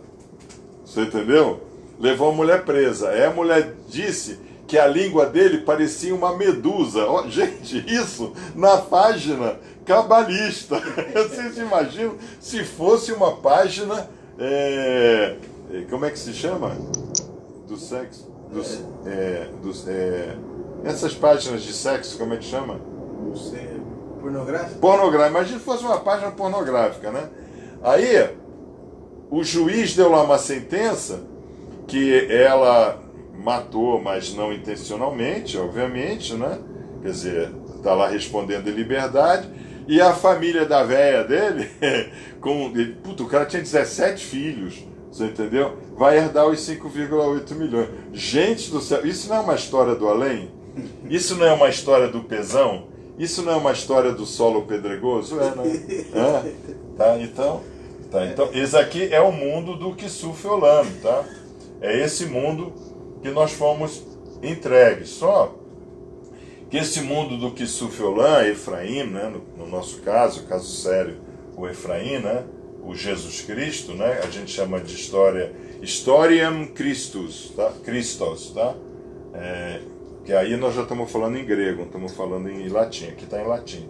Você entendeu? Levou a mulher presa. Aí a mulher disse que a língua dele parecia uma medusa. Oh, gente, isso na página cabalista. Vocês imaginam se fosse uma página... como é que se chama? Do sexo? Essas páginas de sexo, como é que chama? Não sei. Pornográfico? Pornográfica. Imagina se fosse uma página pornográfica, né? Aí, o juiz deu lá uma sentença que ela matou, mas não intencionalmente, obviamente, né? Quer dizer, está lá respondendo em liberdade. E a família da véia dele, o cara tinha 17 filhos. Você entendeu? Vai herdar os 5,8 milhões. Gente do céu, isso não é uma história do além? Isso não é uma história do pesão? Isso não é uma história do solo pedregoso? É, né? Então, esse aqui é o mundo do Kisuf-Olam, tá? É esse mundo que nós fomos entregues. Só que esse mundo do Kisuf-Olam, Efraim, né? No nosso caso sério, o Efraim, né? O Jesus Cristo, né? A gente chama de Historiam Christus, tá? Christos, tá? Que aí nós já estamos falando em grego, não estamos falando em latim, aqui está em latim.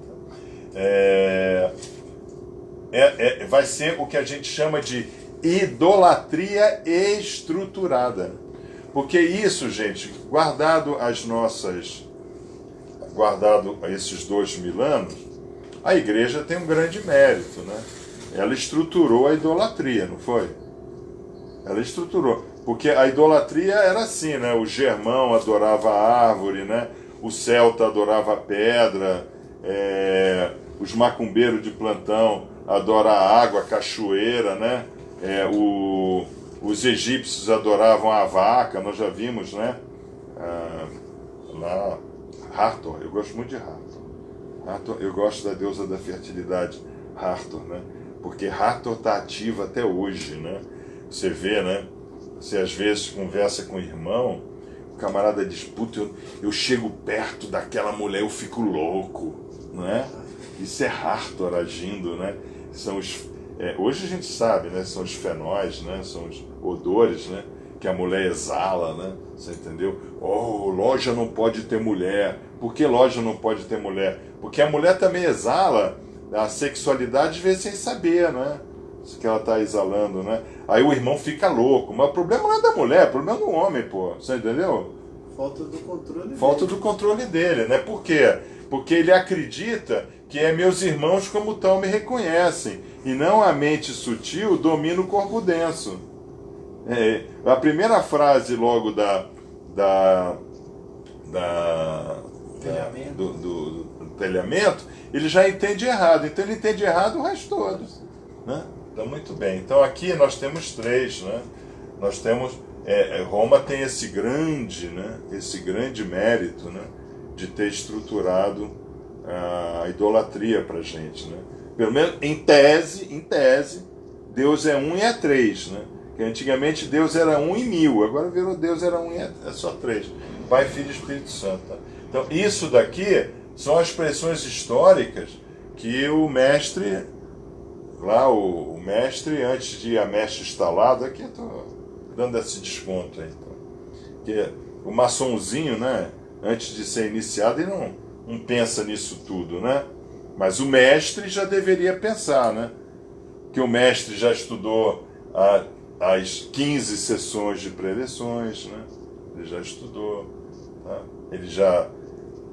Tá? Vai ser o que a gente chama de idolatria estruturada. Porque isso, gente, guardado esses 2000 anos, a igreja tem um grande mérito, né? Ela estruturou a idolatria, não foi? Ela estruturou. Porque a idolatria era assim, né? O germão adorava a árvore, né? O celta adorava a pedra, os macumbeiros de plantão adoram a água, a cachoeira, né? Os egípcios adoravam a vaca, nós já vimos, né? Lá, Hathor, eu gosto muito de Hathor. Eu gosto da deusa da fertilidade, Hathor, né? Porque Hathor está ativa até hoje, né? Você vê, né? Você às vezes conversa com o irmão, o camarada diz, puta, eu chego perto daquela mulher, eu fico louco, não é? Isso é Hathor agindo, né? São hoje a gente sabe, né? São os fenóis, né? São os odores, né? Que a mulher exala, né? Você entendeu? Oh, loja não pode ter mulher. Por que loja não pode ter mulher? Porque a mulher também exala a sexualidade, às vezes sem saber, né? Que ela está exalando, né? Aí o irmão fica louco. Mas o problema não é da mulher, o problema é do homem, pô. Você entendeu? Falta do controle Falta do controle dele, né? Por quê? Porque ele acredita que é meus irmãos como tal me reconhecem, e não a mente sutil domina o corpo denso. A primeira frase logo do telhamento, ele já entende errado. Então ele entende errado o resto todo. Né? Então, muito bem. Então aqui nós temos três. Né? Nós temos... Roma tem esse grande mérito, né? De ter estruturado a idolatria para a gente. Né? Pelo menos em tese, Deus é um e é três. Né? Que antigamente Deus era um e mil, agora virou Deus era um e é só três. Pai, Filho e Espírito Santo. Tá? Então isso daqui são as expressões históricas que o mestre, lá o mestre, antes de ir a mestre instalado, aqui eu estou dando esse desconto aí. Então, que o maçonzinho, né, antes de ser iniciado, ele não pensa nisso tudo, né? Mas o mestre já deveria pensar, né? Que o mestre já estudou as 15 sessões de preleções, né? Ele já estudou, tá? Ele já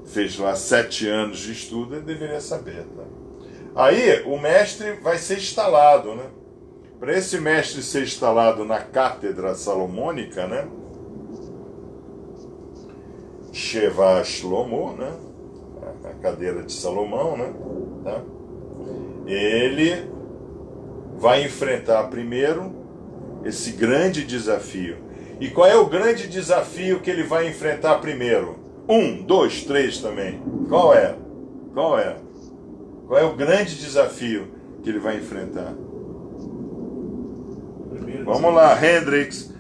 fez lá 7 anos de estudo, ele deveria saber, tá? Aí o mestre vai ser instalado, né? Para esse mestre ser instalado na cátedra salomônica, né? Sheva Shlomo, né? A cadeira de Salomão, né? Tá? Ele vai enfrentar primeiro esse grande desafio. E qual é o grande desafio que ele vai enfrentar primeiro? 1, 2, 3 também. Qual é? Qual é o grande desafio que ele vai enfrentar? Vamos lá, Hendrix,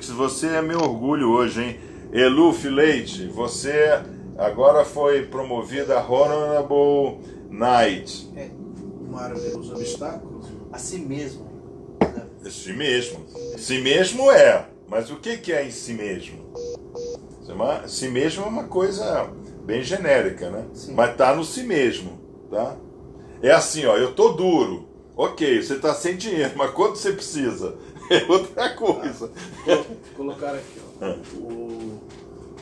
você é meu orgulho hoje, hein? Eluf Leite, você agora foi promovida a Honorable Knight. Os obstáculos? A si mesmo. Si mesmo. Si mesmo é. Mas o que é em si mesmo? Si mesmo é uma coisa bem genérica, né? Sim. Mas tá no si mesmo, tá? É assim, ó, eu tô duro. Ok, você tá sem dinheiro, mas quanto você precisa? É outra coisa. Colocaram aqui, ó. O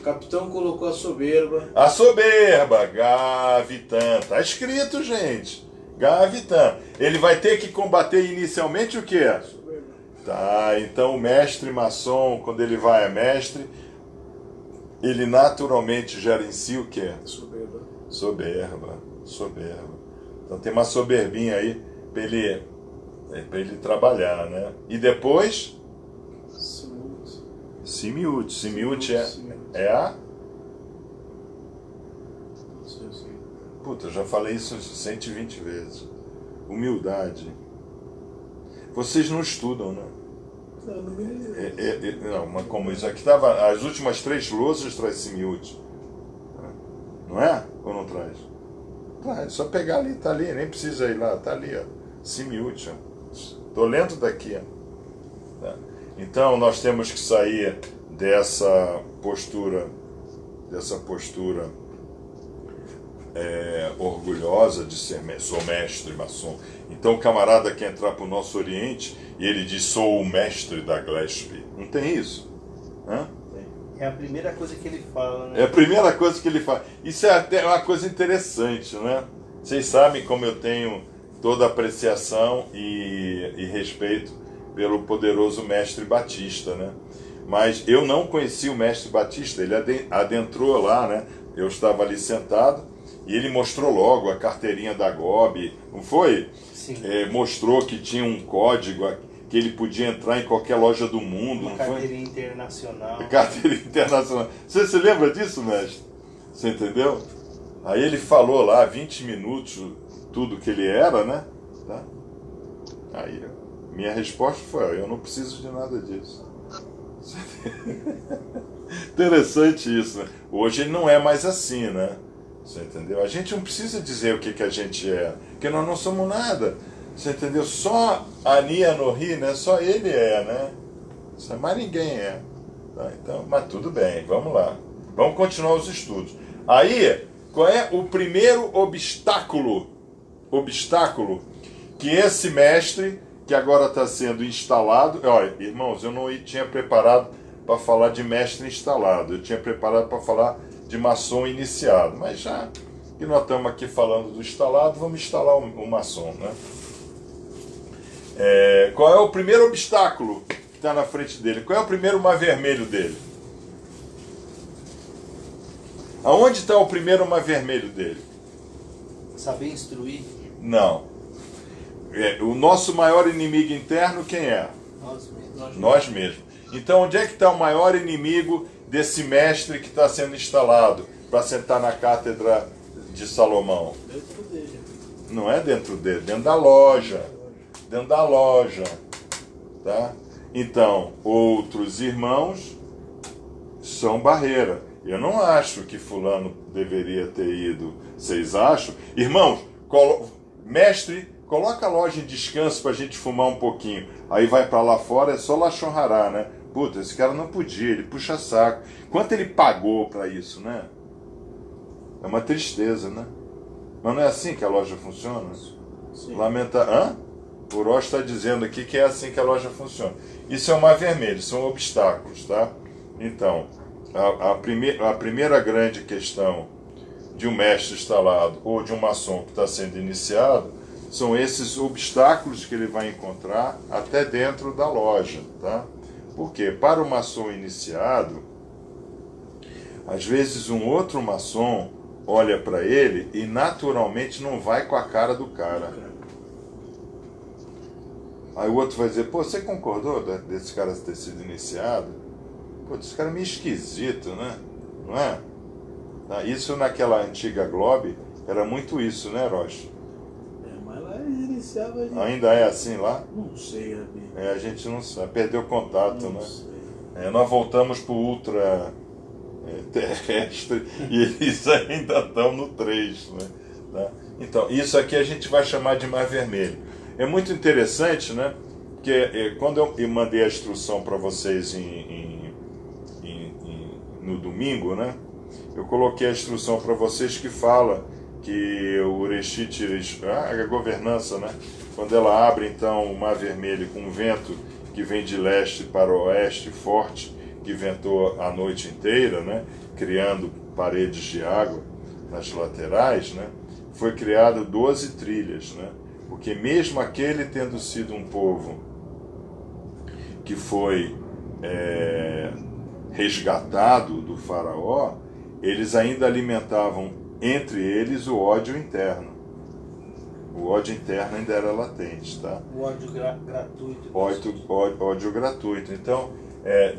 capitão colocou a soberba. A soberba, Gavitan. Tá escrito, gente. Gavitan. Ele vai ter que combater inicialmente o quê? Soberba. Tá, então o mestre maçom, quando ele vai a mestre, ele naturalmente gera em si o quê? Soberba. Soberba. Então tem uma soberbinha aí para ele trabalhar, né? E depois? Simiut. Simiut é a... Puta, eu já falei isso 120 vezes. Humildade. Vocês não estudam, né? Não, mas como isso aqui estava... As últimas 3 louças traz Simiut. Não é? Ou não traz? Traz, só pegar ali, tá ali, nem precisa ir lá, tá ali, ó. Simiut, ó. Tô lendo daqui, ó. Tá. Então nós temos que sair dessa postura orgulhosa de ser sou mestre maçom. Então o camarada quer entrar para o nosso Oriente e ele diz sou o mestre da Gillespie. Não tem isso? Hã? É a primeira coisa que ele fala, né? É a primeira coisa que ele fala. Isso é até uma coisa interessante, né? Vocês sabem como eu tenho toda apreciação e respeito pelo poderoso mestre Batista, né? Mas eu não conheci o mestre Batista, ele adentrou lá, né? Eu estava ali sentado e ele mostrou logo a carteirinha da GOB, não foi? Sim. Mostrou que tinha um código que ele podia entrar em qualquer loja do mundo, Uma não foi? carteirinha internacional. Carteirinha internacional. Você se lembra disso, mestre? Você entendeu? Aí ele falou lá 20 minutos tudo que ele era, né? Tá? Aí minha resposta foi, eu não preciso de nada disso. Interessante isso, né? Hoje ele não é mais assim, né? Você entendeu? A gente não precisa dizer o que a gente é, porque nós não somos nada. Você entendeu? Só a Nia Nohi, né? Só ele é, né? Mais ninguém é. Tá? Então, mas tudo bem, vamos lá. Vamos continuar os estudos. Aí, qual é o primeiro obstáculo que esse mestre, que agora está sendo instalado... Olha, irmãos, eu não tinha preparado para falar de mestre instalado. Eu tinha preparado para falar de maçom iniciado. Mas já que nós estamos aqui falando do instalado, vamos instalar o maçom, né? Qual é o primeiro obstáculo que está na frente dele? Qual é o primeiro mar vermelho dele? Aonde está o primeiro mar vermelho dele? Saber instruir Não. O nosso maior inimigo interno, quem é? nós mesmos. Nós mesmos. Então, onde é que está o maior inimigo desse mestre que está sendo instalado para sentar na cátedra de Salomão? Dentro dele. Não é dentro dele, dentro da loja. Dentro da loja. Tá? Então, outros irmãos são barreira. Eu não acho que fulano deveria ter ido. Vocês acham? Irmãos, mestre, coloca a loja em descanso para a gente fumar um pouquinho. Aí vai para lá fora, é só lachonrará, né? Puta, esse cara não podia, ele puxa saco. Quanto ele pagou para isso, né? É uma tristeza, né? Mas não é assim que a loja funciona? Sim. Hã? O Rocha está dizendo aqui que é assim que a loja funciona. Isso é o mar vermelho, são obstáculos, tá? Então, a primeira grande questão de um mestre instalado ou de um maçom que está sendo iniciado são esses obstáculos que ele vai encontrar até dentro da loja, tá? Porque para o maçom iniciado, às vezes um outro maçom olha para ele e naturalmente não vai com a cara do cara. Aí o outro vai dizer, pô, você concordou desse cara ter sido iniciado? Pô, esse cara é meio esquisito, né? Não é? Isso naquela antiga Globe era muito isso, né, Rocha? Mas lá ele iniciava de... Ainda é assim lá? Não sei, Rabi. A gente não sabe, perdeu contato, Não né? sei. Nós voltamos pro ultra terrestre e eles ainda estão no 3, né? Tá? Então, isso aqui a gente vai chamar de mar vermelho. É muito interessante, né? Porque quando eu mandei a instrução para vocês no domingo, né? Eu coloquei a instrução para vocês que fala que o Ureshit, a governança, né? Quando ela abre então o mar vermelho com um vento que vem de leste para oeste forte, que ventou a noite inteira, né? Criando paredes de água nas laterais, né? Foi criado 12 trilhas, né? Porque mesmo aquele tendo sido um povo que foi resgatado do faraó, eles ainda alimentavam entre eles o ódio interno. O ódio interno ainda era latente, tá? O ódio gratuito. Ódio gratuito. Então,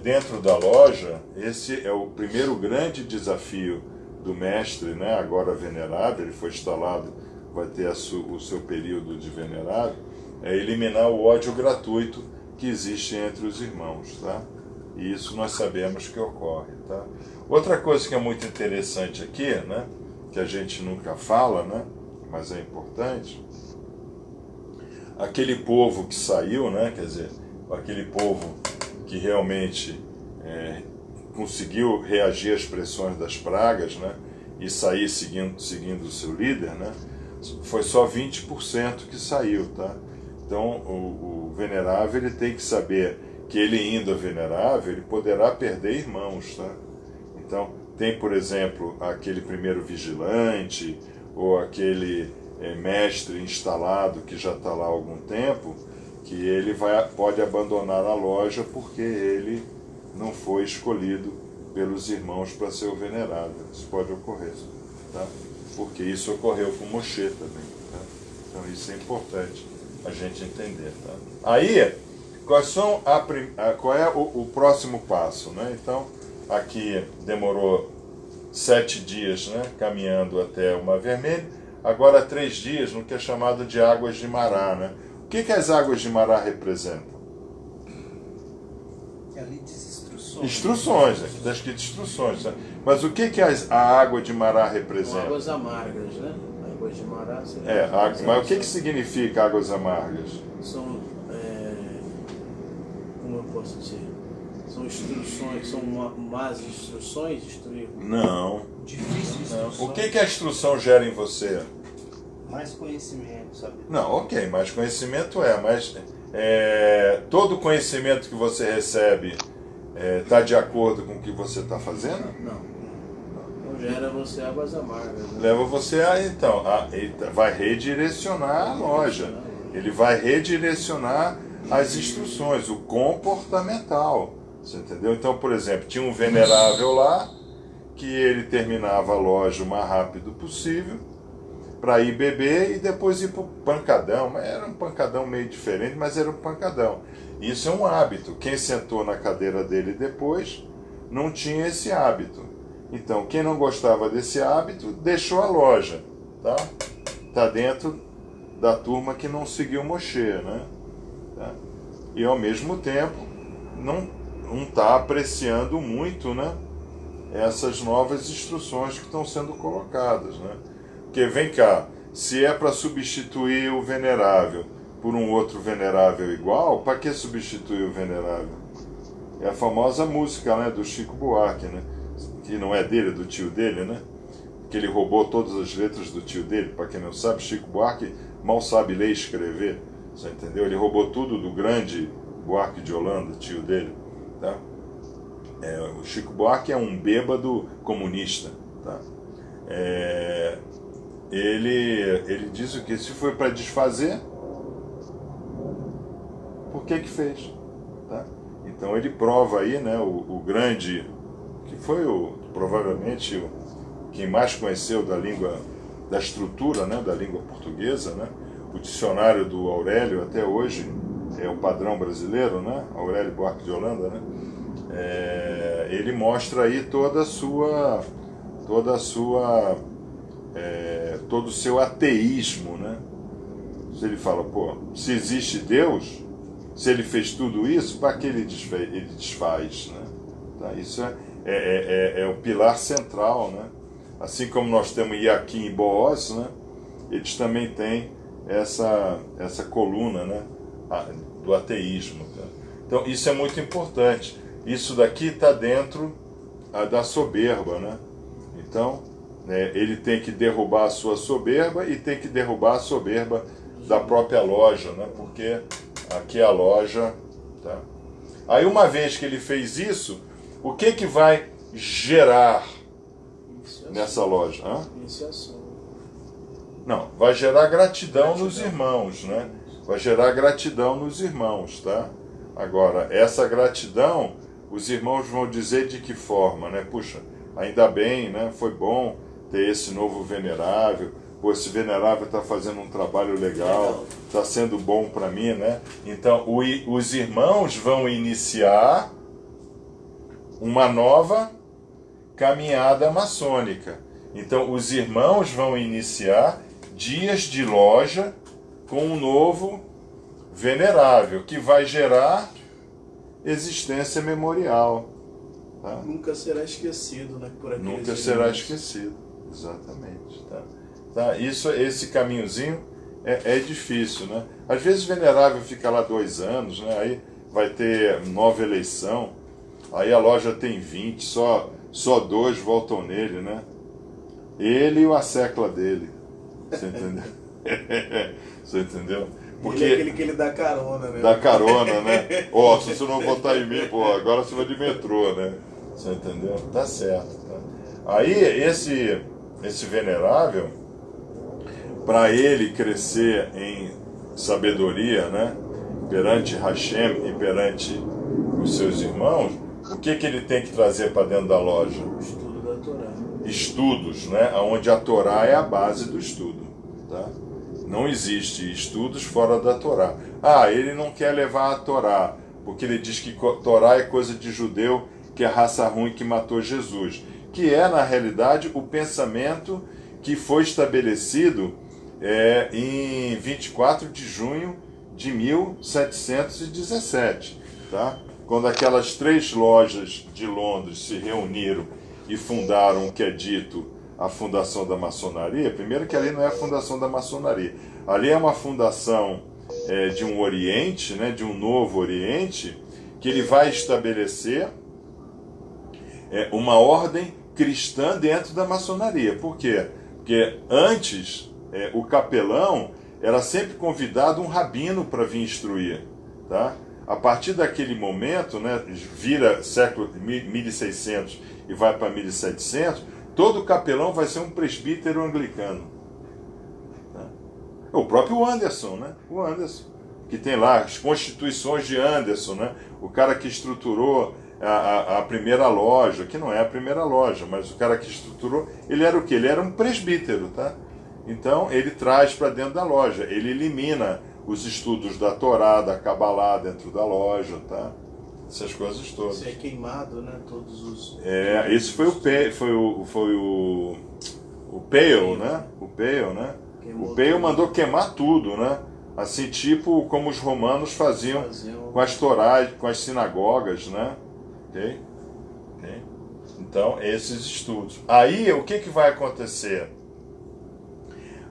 dentro da loja, esse é o primeiro grande desafio do mestre, né? Agora venerável, ele foi instalado, vai ter o seu período de venerável, é eliminar o ódio gratuito que existe entre os irmãos, tá? E isso nós sabemos que ocorre, tá? Outra coisa que é muito interessante aqui, né? Que a gente nunca fala, né? Mas é importante, aquele povo que saiu, né? Quer dizer, aquele povo que realmente conseguiu reagir às pressões das pragas, né? E sair seguindo o seu líder, né? Foi só 20% que saiu, tá? Então, o venerável ele tem que saber que ele indo a venerável, ele poderá perder irmãos, tá? Então, tem, por exemplo, aquele primeiro vigilante, ou aquele mestre instalado que já está lá há algum tempo, que ele pode abandonar a loja porque ele não foi escolhido pelos irmãos para ser o venerável. Isso pode ocorrer, tá? Porque isso ocorreu com Moshe também, tá? Então isso é importante a gente entender, tá? Aí, qual é o próximo passo, né? Então, aqui demorou 7 dias, né, caminhando até o Mar Vermelho, agora 3 dias no que é chamado de Águas de Mará, né? O que as Águas de Mará representam? Ali diz instruções. Instruções, aqui está escrito instruções, né? Mas o que a água de Mará representa? Águas amargas, né? Águas de Mará. Mas o que significa águas amargas? São, como eu posso dizer? São instruções, são más instruções, instruir. Não. Difícil instruções. O que a instrução gera em você? Mais conhecimento, sabe? Não, ok, mais conhecimento mas todo conhecimento que você recebe está de acordo com o que você está fazendo? Não. Gera você águas amargas. Né? Leva você a, então, ele vai redirecionar a loja. Ele vai redirecionar as instruções, o comportamental. Você entendeu? Então, por exemplo, tinha um venerável lá que ele terminava a loja o mais rápido possível para ir beber e depois ir para o pancadão. Era um pancadão meio diferente, mas era um pancadão. Isso é um hábito. Quem sentou na cadeira dele depois não tinha esse hábito. Então, quem não gostava desse hábito, deixou a loja. Tá dentro da turma que não seguiu Moshe, né? Tá? E, ao mesmo tempo, não está apreciando muito, né, essas novas instruções que estão sendo colocadas, né? Porque, vem cá, se é para substituir o venerável por um outro venerável igual, para que substituir o venerável? É a famosa música, né, do Chico Buarque, né? Que não é dele, é do tio dele, né? Que ele roubou todas as letras do tio dele. Para quem não sabe, Chico Buarque mal sabe ler e escrever, você entendeu? Ele roubou tudo do grande Buarque de Holanda, tio dele, tá? O Chico Buarque é um bêbado comunista, tá? Ele diz o que? Se foi para desfazer, por que fez? Tá? Então ele prova aí, né, o grande, que foi provavelmente quem mais conheceu da língua, da estrutura, né, da língua portuguesa, né? O dicionário do Aurélio até hoje é o padrão brasileiro, né? Aurélio Buarque de Holanda, né? Ele mostra aí todo o seu ateísmo, né? Ele fala, pô, se existe Deus, se ele fez tudo isso, para que ele desfaz, né? Tá? Isso é o pilar central, né? Assim como nós temos Iaquim e Boaz, né? Eles também têm essa coluna, né, do ateísmo. Tá? Então isso é muito importante. Isso daqui está dentro da soberba, né? Então ele tem que derrubar a sua soberba e tem que derrubar a soberba da própria loja, né? Porque aqui é a loja. Tá? Aí, uma vez que ele fez isso, o que vai gerar nessa loja? Iniciação. Não, vai gerar gratidão nos irmãos, né? Vai gerar gratidão nos irmãos, tá? Agora, essa gratidão, os irmãos vão dizer de que forma, né? Puxa, ainda bem, né? Foi bom ter esse novo venerável. Pô, esse venerável está fazendo um trabalho legal, está sendo bom para mim, né? Então, os irmãos vão iniciar uma nova caminhada maçônica. Então, os irmãos vão iniciar dias de loja com um novo venerável, que vai gerar existência memorial. Tá? Nunca será esquecido, né? Por aqueles Nunca será irmãos. esquecido, exatamente. Tá? Esse caminhozinho é difícil, né? Às vezes o venerável fica lá 2 anos, né? Aí vai ter nova eleição, aí a loja tem 20, só 2 voltam nele, né? Ele e a secla dele. Você entendeu? Você entendeu? Porque ele é aquele que ele dá carona, né? Dá carona, né? Ó, se você não votar em mim, pô, agora você vai de metrô, né? Você entendeu? Tá certo. Tá? Aí, esse venerável, para ele crescer em sabedoria, né? Perante Hashem e perante os seus irmãos, o que ele tem que trazer para dentro da loja? O estudo da Torá. Estudos, né? Onde a Torá é a base do estudo, tá? Não existe estudos fora da Torá. Ele não quer levar a Torá, porque ele diz que Torá é coisa de judeu, que é raça ruim que matou Jesus, que é, na realidade, o pensamento que foi estabelecido em 24 de junho de 1717, tá? Quando aquelas 3 lojas de Londres se reuniram e fundaram o que é dito a fundação da maçonaria. Primeiro que ali não é a fundação da maçonaria, ali é uma fundação de um Oriente, né, de um novo Oriente, que ele vai estabelecer uma ordem cristã dentro da maçonaria. Por quê? Porque antes o capelão era sempre convidado um rabino para vir instruir, tá? A partir daquele momento, né, vira século 1600 e vai para 1700, todo capelão vai ser um presbítero anglicano. Tá? O próprio Anderson, né? O Anderson, que tem lá as constituições de Anderson, né? O cara que estruturou a primeira loja, que não é a primeira loja, mas o cara que estruturou, ele era o quê? Ele era um presbítero, tá? Então ele traz para dentro da loja, ele elimina os estudos da Torá, da Cabalá dentro da loja, tá? Essas coisas todas. Isso é queimado, né? Todos os... Esse foi o Pale, né? O Pale, né? O Pale mandou queimar tudo, né? Assim, tipo como os romanos faziam com as Torás, com as sinagogas, né? Ok? Então, esses estudos. Aí, o que vai acontecer?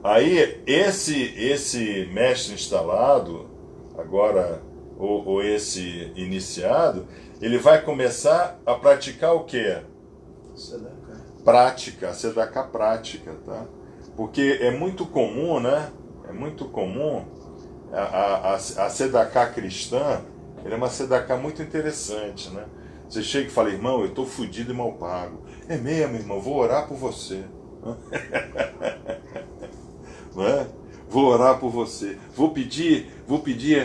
Aí, esse mestre instalado, agora, ou esse iniciado, ele vai começar a praticar o quê? Prática, Sedaká prática, tá? Porque é muito comum, né? É muito comum a Sedaká cristã, ele é uma Sedaká muito interessante, né? Você chega e fala, irmão, eu estou fodido e mal pago. É mesmo, irmão, vou orar por você. Não é? Vou orar por você. Vou pedir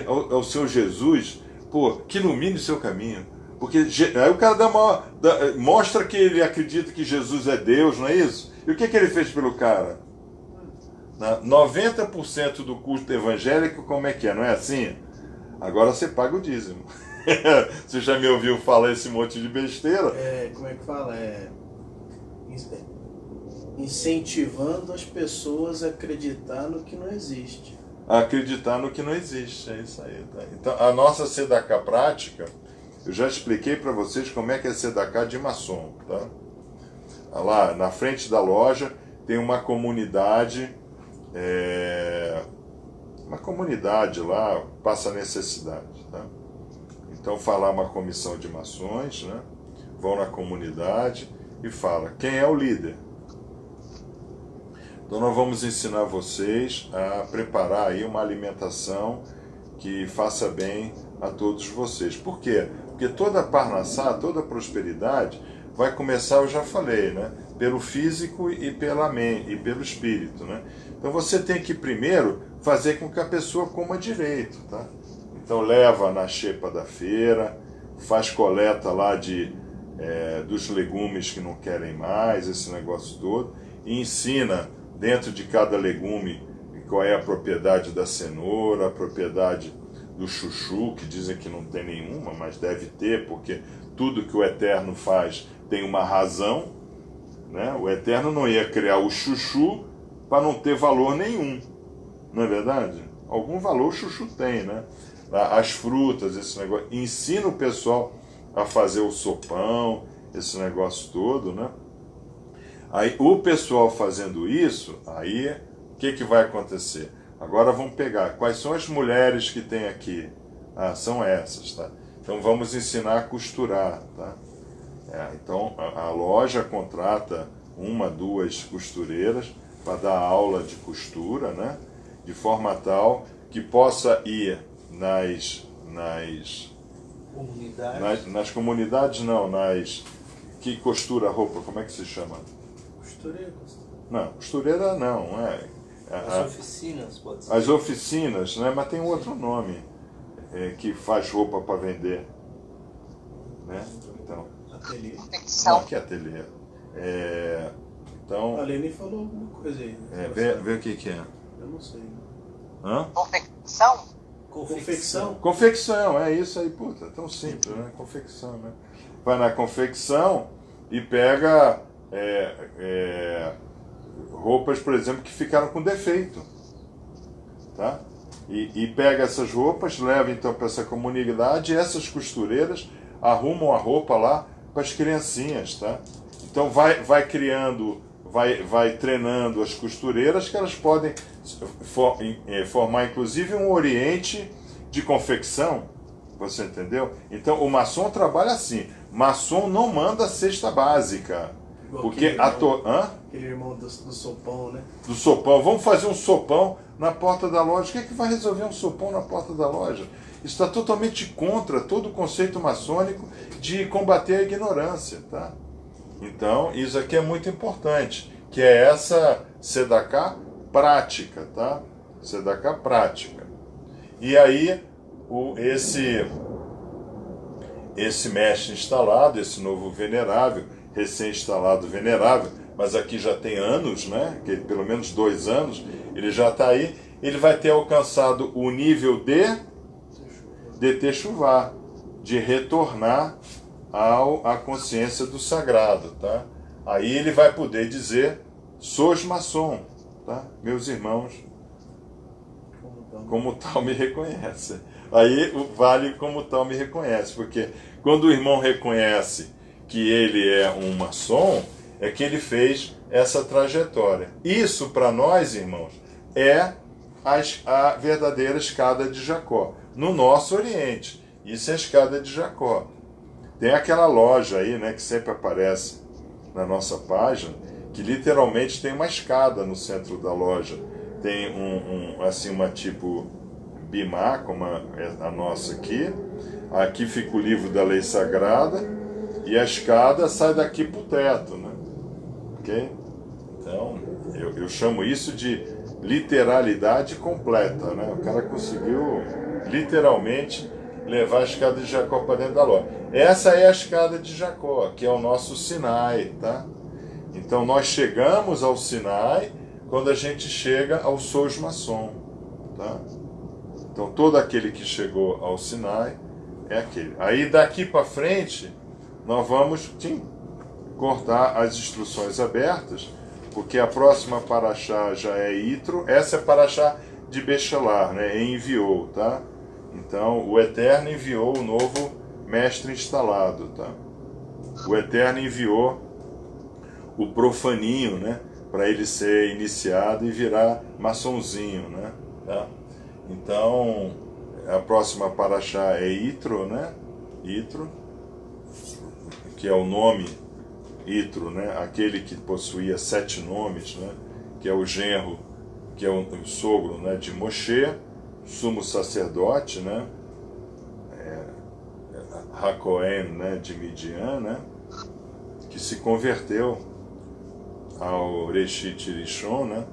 ao Senhor Jesus, pô, que ilumine o seu caminho. Porque aí o cara mostra que ele acredita que Jesus é Deus, não é isso? E o que ele fez pelo cara? 90% do culto evangélico, como é que é? Não é assim? Agora você paga o dízimo. Você já me ouviu falar esse monte de besteira? Como é que fala? Incentivando as pessoas a acreditar no que não existe. Acreditar no que não existe, é isso aí. Tá? Então, a nossa Sedaká prática, eu já expliquei para vocês como é que é Sedaká de maçom. Tá? Lá na frente da loja tem uma comunidade, lá passa necessidade. Tá? Então, falar uma comissão de maçons, né? Vão na comunidade e fala quem é o líder. Então nós vamos ensinar vocês a preparar aí uma alimentação que faça bem a todos vocês. Por quê? Porque toda parnassá, toda prosperidade vai começar, eu já falei, né? Pelo físico e pela mente e pelo espírito, né? Então você tem que primeiro fazer com que a pessoa coma direito, tá? Então leva na xepa da feira, faz coleta lá dos legumes que não querem mais, esse negócio todo, e ensina dentro de cada legume qual é a propriedade da cenoura, a propriedade do chuchu, que dizem que não tem nenhuma, mas deve ter, porque tudo que o Eterno faz tem uma razão, né? O Eterno não ia criar o chuchu para não ter valor nenhum, não é verdade? Algum valor o chuchu tem, né? As frutas, esse negócio. Ensina o pessoal a fazer o sopão, esse negócio todo, né? Aí o pessoal fazendo isso, aí o que vai acontecer? Agora vamos pegar quais são as mulheres que tem aqui. São essas, tá? Então vamos ensinar a costurar, tá? Então a loja contrata 1, 2 costureiras para dar aula de costura, né? De forma tal que possa ir nas comunidades, não, que costura roupa, como é que se chama? Costureira. Não, costureira não, As oficinas, pode ser. As oficinas, né? Mas tem um outro nome que faz roupa para vender, né? Então, Ateliê. Confecção. que ateliê. Então, A Lene falou alguma coisa aí. vê o que é. Eu não sei. Hã? Confecção? Confecção? Confecção, é isso aí, puta, tão simples, né? Confecção, né? Vai na confecção e pega roupas, por exemplo, que ficaram com defeito, tá? E pega essas roupas, leva então para essa comunidade e essas costureiras arrumam a roupa lá para as criancinhas, tá? Então vai criando, vai treinando as costureiras que elas podem formar inclusive um oriente de confecção, você entendeu? Então o maçom trabalha assim, maçom não manda cesta básica, Igual porque aquele irmão do sopão, né? do sopão, vamos fazer um sopão na porta da loja. O que vai resolver um sopão na porta da loja? Isso está totalmente contra todo o conceito maçônico de combater a ignorância, tá? Então, isso aqui é muito importante, que é essa Sedaká prática, tá? Sedaká prática. E aí, esse mestre instalado, esse novo venerável, recém-instalado venerável, mas aqui já tem anos, né? Que pelo menos 2 anos, ele já está aí, ele vai ter alcançado o nível de Techuvá, de retornar à consciência do sagrado, tá? Aí ele vai poder dizer, sois maçom, tá? Meus irmãos, como tal me reconhece. Aí vale como tal me reconhece, porque quando o irmão reconhece que ele é um maçom, é que ele fez essa trajetória. Isso para nós, irmãos, é a verdadeira escada de Jacó. No nosso Oriente, isso é a escada de Jacó. Tem aquela loja aí, né, que sempre aparece na nossa página, que literalmente tem uma escada no centro da loja. Tem assim, uma tipo Bimá, como a nossa aqui. Aqui fica o livro da lei sagrada e a escada sai daqui para o teto, né? Ok? Então, eu chamo isso de literalidade completa, né? O cara conseguiu literalmente levar a escada de Jacó para dentro da loja. Essa é a escada de Jacó, que é o nosso Sinai, tá? Então nós chegamos ao Sinai quando a gente chega ao Sois Maçom, tá? Então todo aquele que chegou ao Sinai é aquele. Aí daqui para frente nós vamos cortar as instruções abertas, porque a próxima paraxá já é Itro, essa é paraxá de Bechelar, né? Enviou, tá? Então o Eterno enviou o novo mestre instalado, tá? O Eterno enviou o profaninho, né? Para ele ser iniciado e virar maçonzinho, né? Tá? Então a próxima paraxá é Itro, né? Itro, que é o nome Itro, né? Aquele que possuía 7 nomes, né? Que é o genro, que é o sogro, né? De Moshe, sumo sacerdote, né? Hakohen, né? De Midian, né? Que se converteu ao Reshit Rishon, né?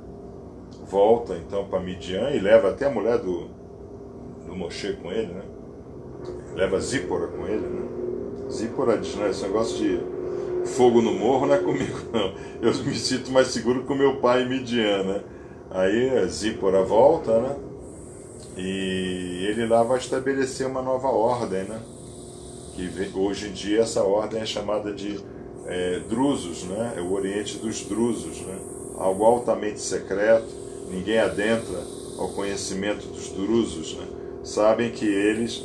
Volta então para Midian e leva até a mulher do Moshe com ele, né? Leva Zípora com ele, né? Zípora diz, né? Esse negócio de fogo no morro não é comigo, não. Eu me sinto mais seguro com meu pai em Midian, né? Aí Zípora volta, né? E ele lá vai estabelecer uma nova ordem, né? Que hoje em dia essa ordem é chamada de Drusos, né? É o Oriente dos Drusos, né? Algo altamente secreto, ninguém adentra ao conhecimento dos Drusos, né? Sabem que eles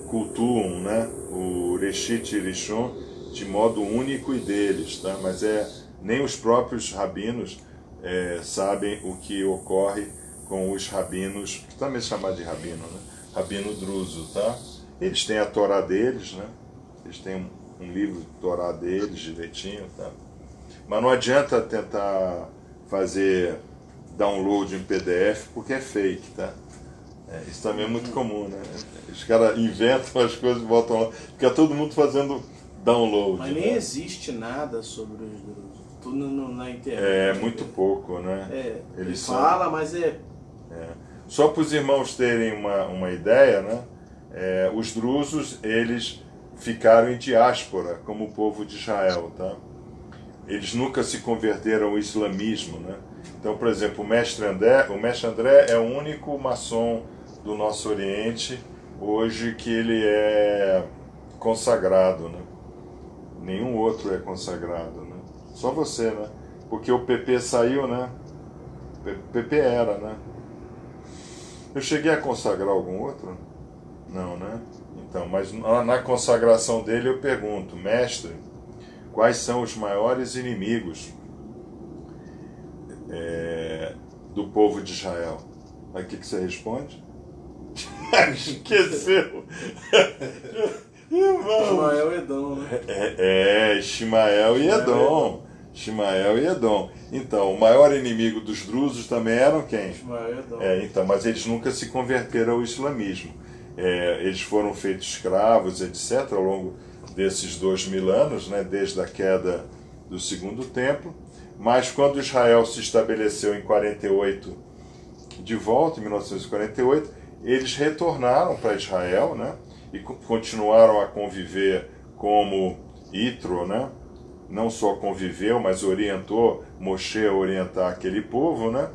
cultuam, né? O Reshit Rishon de modo único e deles, tá? Mas nem os próprios rabinos sabem o que ocorre com os rabinos, que também se chama de rabino, né? Rabino druso, tá? Eles têm a Torá deles, né? Eles têm um livro de Torá deles direitinho, tá? Mas não adianta tentar fazer download em PDF porque é fake, tá? Isso também é muito comum, né? Os caras inventam as coisas e botam lá, fica todo mundo fazendo download. Mas nem existe nada sobre os drusos, tudo na internet. É muito pouco, né? Ele fala, mas Só para os irmãos terem uma ideia, né? Os drusos, eles ficaram em diáspora como o povo de Israel, tá? Eles nunca se converteram ao islamismo, né? Então, por exemplo, o mestre André é o único maçom do nosso Oriente hoje que ele é consagrado, né? Nenhum outro é consagrado, né? Só você, né? Porque o PP saiu, né? PP era, né? Eu cheguei a consagrar algum outro? Não, né? Então, mas na consagração dele eu pergunto, mestre, quais são os maiores inimigos do povo de Israel? Aí o que você responde? Esqueceu! Ismael e Edom, né? Ismael e Edom. Ismael e Edom. Então, o maior inimigo dos drusos também eram quem? Ismael e Edom. Então, mas eles nunca se converteram ao islamismo. Eles foram feitos escravos, etc., ao longo desses 2000 anos, né, desde a queda do segundo templo, mas quando Israel se estabeleceu em 48, de volta, em 1948, eles retornaram para Israel, né? E continuaram a conviver como Itro, né? Não só conviveu, mas orientou Moshe a orientar aquele povo, né?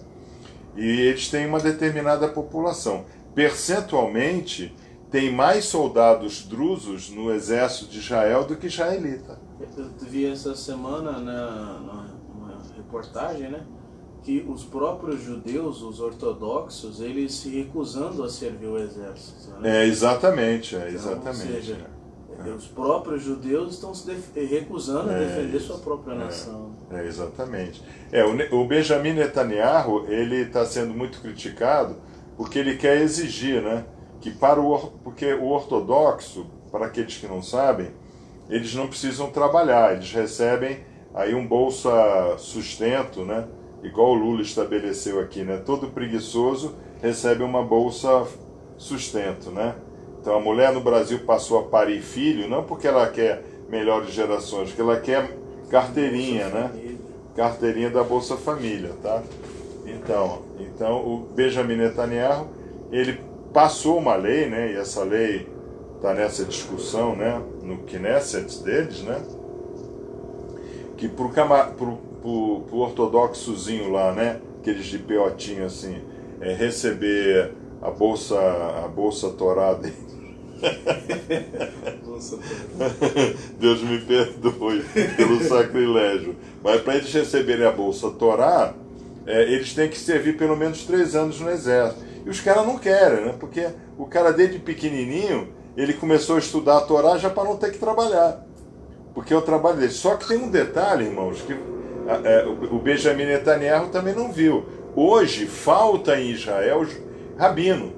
E eles têm uma determinada população. Percentualmente, tem mais soldados drusos no exército de Israel do que israelita. Eu vi essa semana numa reportagem, né, que os próprios judeus, os ortodoxos, eles se recusando a servir o exército. Né? Exatamente. Então, ou seja, os próprios judeus estão se recusando a defender sua própria nação. Exatamente. O Benjamin Netanyahu, ele está sendo muito criticado porque ele quer exigir, né, que porque o ortodoxo, para aqueles que não sabem, eles não precisam trabalhar, eles recebem aí um bolsa sustento, né, igual o Lula estabeleceu aqui, né, todo preguiçoso recebe uma bolsa sustento, né. Então a mulher no Brasil passou a parir filho, não porque ela quer melhores gerações, porque ela quer carteirinha, né? Carteirinha da Bolsa Família, tá? Então o Benjamin Netanyahu, ele passou uma lei, né? E essa lei está nessa discussão, né? No Knesset deles, né? Que pro ortodoxozinho lá, né? Aqueles de peotinho assim, receber a bolsa Torá dele. Deus me perdoe pelo sacrilégio. Mas para eles receberem a bolsa Torá, eles têm que servir pelo menos 3 anos no exército. E os caras não querem, né? Porque o cara desde pequenininho, ele começou a estudar a Torá já para não ter que trabalhar. Porque é o trabalho dele. Só que tem um detalhe, irmãos, que o Benjamin Netanyahu também não viu. Hoje falta em Israel rabino,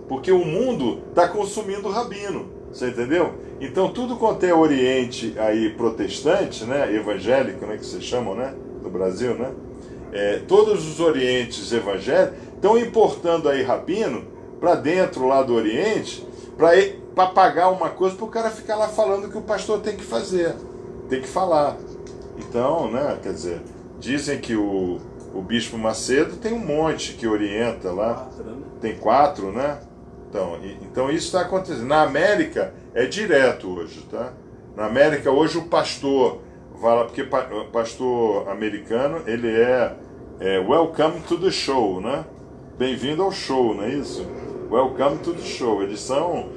porque o mundo está consumindo rabino, você entendeu? Então tudo quanto é Oriente aí protestante, né, evangélico, né, que vocês chamam, né, no Brasil, né, todos os Orientes evangélicos estão importando aí rabino para dentro lá do Oriente, para pagar uma coisa para o cara ficar lá falando o que o pastor tem que fazer, tem que falar. Então, né, quer dizer, dizem que o Bispo Macedo tem um monte que orienta lá. 4, né? Tem 4, né? Então isso está acontecendo. Na América é direto hoje, tá? Na América hoje o pastor vai lá, porque o pastor americano, ele é welcome to the show, né? Bem-vindo ao show, não é isso? Welcome to the show. Eles são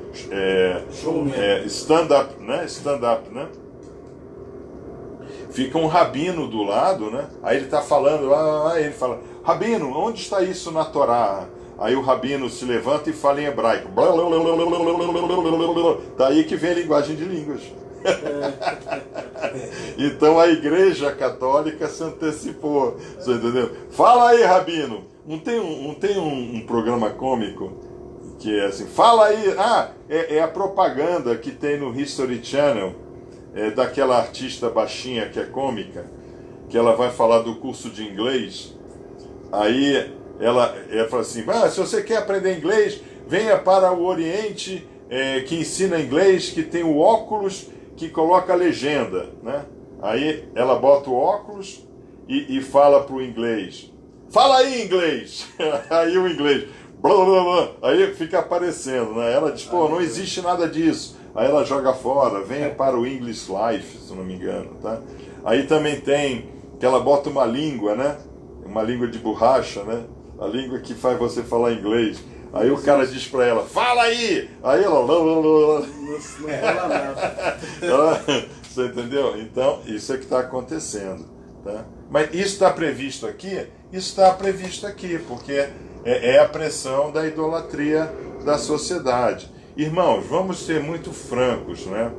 stand-up, né? Stand-up, né? Fica um rabino do lado, né? Aí ele está falando, ele fala, rabino, onde está isso na Torá? Aí o rabino se levanta e fala em hebraico. Daí que vem a linguagem de línguas. Então a Igreja Católica se antecipou, você entendeu? Fala aí, rabino. Não tem um programa cômico que é assim, fala aí. É a propaganda que tem no History Channel, daquela artista baixinha que é cômica, que ela vai falar do curso de inglês. Aí ela fala assim, se você quer aprender inglês, venha para o Oriente, que ensina inglês, que tem o óculos que coloca a legenda, né? Aí ela bota o óculos e fala para o inglês, fala aí inglês. Aí o inglês, blá, blá, blá. Aí fica aparecendo, né? Ela diz, não existe nada disso. Aí ela joga fora, venha para o English Life, se não me engano, tá? Aí também tem que ela bota uma língua, né? Uma língua de borracha, né? A língua que faz você falar inglês. Aí o cara diz para ela, fala aí! Aí ela... Não fala nada. Você entendeu? Então, isso é que está acontecendo, tá? Mas isso está previsto aqui? Isso está previsto aqui, porque é a pressão da idolatria da sociedade. Irmãos, vamos ser muito francos, né?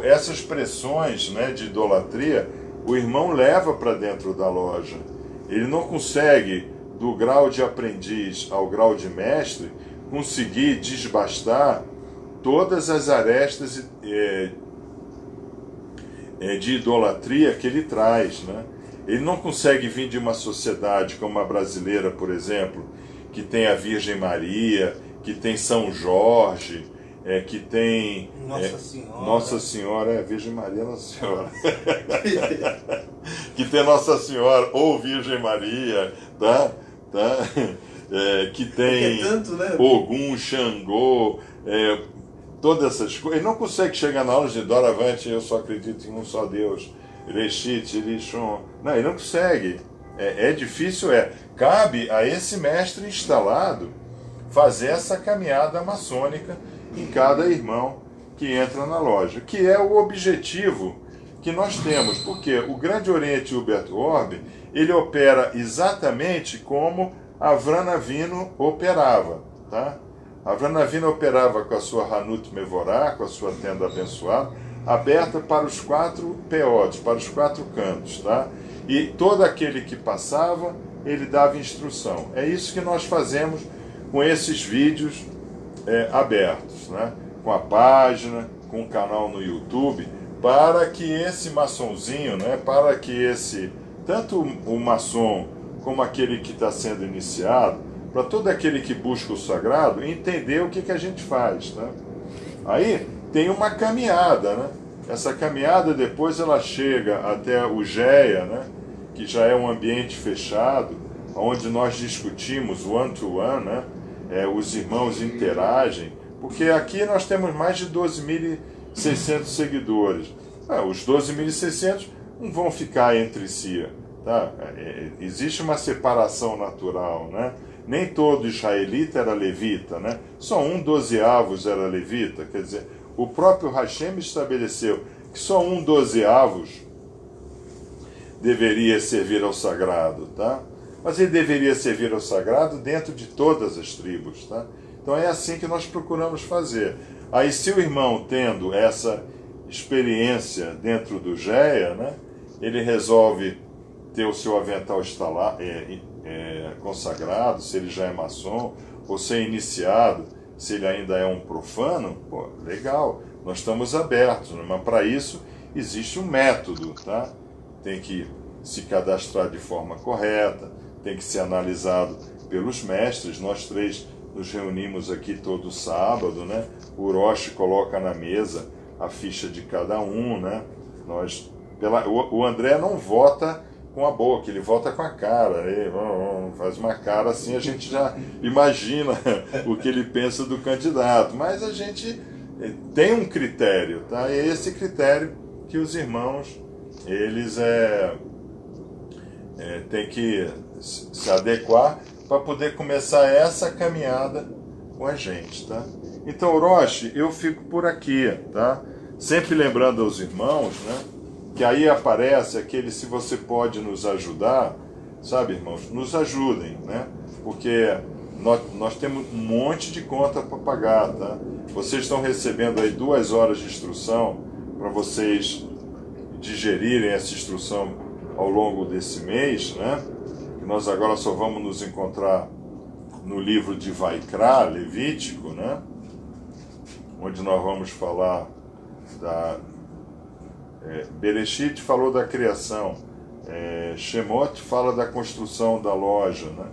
Essas pressões, né, de idolatria, o irmão leva para dentro da loja. Ele não consegue, do grau de aprendiz ao grau de mestre, conseguir desbastar todas as arestas de idolatria que ele traz, né? Ele não consegue vir de uma sociedade como a brasileira, por exemplo, que tem a Virgem Maria, que tem São Jorge, que tem Nossa Senhora. Nossa Senhora, Virgem Maria, Nossa Senhora. Que tem Nossa Senhora ou Virgem Maria, tá? Que tem tanto, né? Ogum, Xangô, todas essas coisas. Ele não consegue chegar na aula de doravante, eu só acredito em um só Deus, Reshit, Rishon. Não, ele não consegue. É difícil, cabe a esse mestre instalado fazer essa caminhada maçônica em cada irmão que entra na loja, que é o objetivo que nós temos, porque o Grande Oriente Hubert Orbe, ele opera exatamente como Avram Avinu operava, tá? Avram Avinu operava com a sua Hanut Mevorá, com a sua tenda abençoada, aberta para os 4 peotes, para os 4 cantos, tá? E todo aquele que passava, ele dava instrução. É isso que nós fazemos com esses vídeos abertos, né? Com a página, com o canal no YouTube, para que esse maçonzinho, né? Para que tanto o maçom como aquele que está sendo iniciado, para todo aquele que busca o sagrado, entender o que a gente faz, né? Aí tem uma caminhada, né? Essa caminhada depois ela chega até o GEA, né? Que já é um ambiente fechado, onde nós discutimos one-to-one, né? Os irmãos interagem, porque aqui nós temos mais de 12.600 seguidores. Os 12.600 não vão ficar entre si, tá? Existe uma separação natural, né? Nem todo israelita era levita, né? Só um 12avos era levita, quer dizer, o próprio Hashem estabeleceu que só um 12avos deveria servir ao sagrado, tá? Mas ele deveria servir ao sagrado dentro de todas as tribos, tá? Então é assim que nós procuramos fazer. Aí se o irmão tendo essa experiência dentro do GEA, né, ele resolve ter o seu avental consagrado, se ele já é maçom, ou ser iniciado, se ele ainda é um profano, pô, legal, nós estamos abertos, né? Mas para isso existe um método, tá? Tem que se cadastrar de forma correta, tem que ser analisado pelos mestres. Nós 3 nos reunimos aqui todo sábado, né? O Roche coloca na mesa a ficha de cada um, né? O André não vota com a boca, ele vota com a cara, ele faz uma cara assim, a gente já imagina o que ele pensa do candidato, mas a gente tem um critério, tá? E é esse critério que os irmãos, eles têm que se adequar para poder começar essa caminhada com a gente, tá? Então, Roche, eu fico por aqui, tá? Sempre lembrando aos irmãos, né? Que aí aparece aquele, se você pode nos ajudar, sabe, irmãos? Nos ajudem, né? Porque nós temos um monte de conta para pagar, tá? Vocês estão recebendo aí 2 horas de instrução para vocês digerirem essa instrução ao longo desse mês, né? E nós agora só vamos nos encontrar no livro de Vaikra, Levítico, né? Onde nós vamos falar Bereshit falou da criação, Shemot fala da construção da loja, né?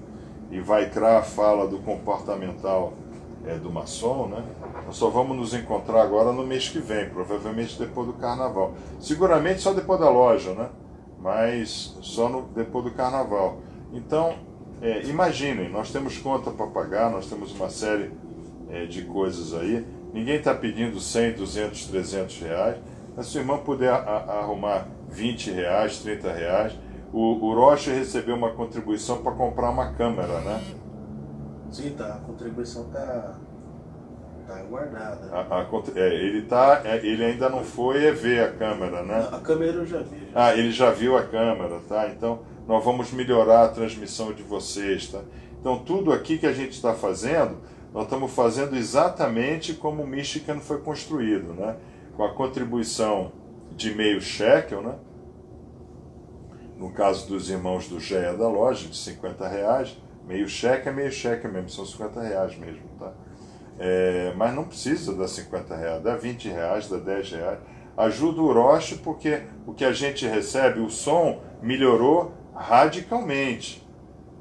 E Vaikra fala do comportamental do maçom, né? Nós só vamos nos encontrar agora no mês que vem, provavelmente depois do carnaval. Seguramente só depois da loja, né? Mas só depois do carnaval. Então, imaginem, nós temos conta para pagar, nós temos uma série de coisas aí. Ninguém está pedindo 100, 200, 300 reais. Mas se o irmão puder arrumar 20 reais, 30 reais, o Rocha recebeu uma contribuição para comprar uma câmera, né? Sim, tá. A contribuição tá guardada. Ele ainda não foi ver a câmera, né? A câmera eu já vi. Ele já viu a câmera, tá? Então, nós vamos melhorar a transmissão de vocês, tá? Então, tudo aqui que a gente está fazendo, nós estamos fazendo exatamente como o Michigan foi construído, né? Com a contribuição de meio shekel, né? No caso dos irmãos do GEA da loja, de 50 reais, meio shekel mesmo, são 50 reais mesmo, tá? Mas não precisa dar 50 reais, dá 20 reais, dá 10 reais. Ajuda o Roche, porque o que a gente recebe, o som melhorou radicalmente,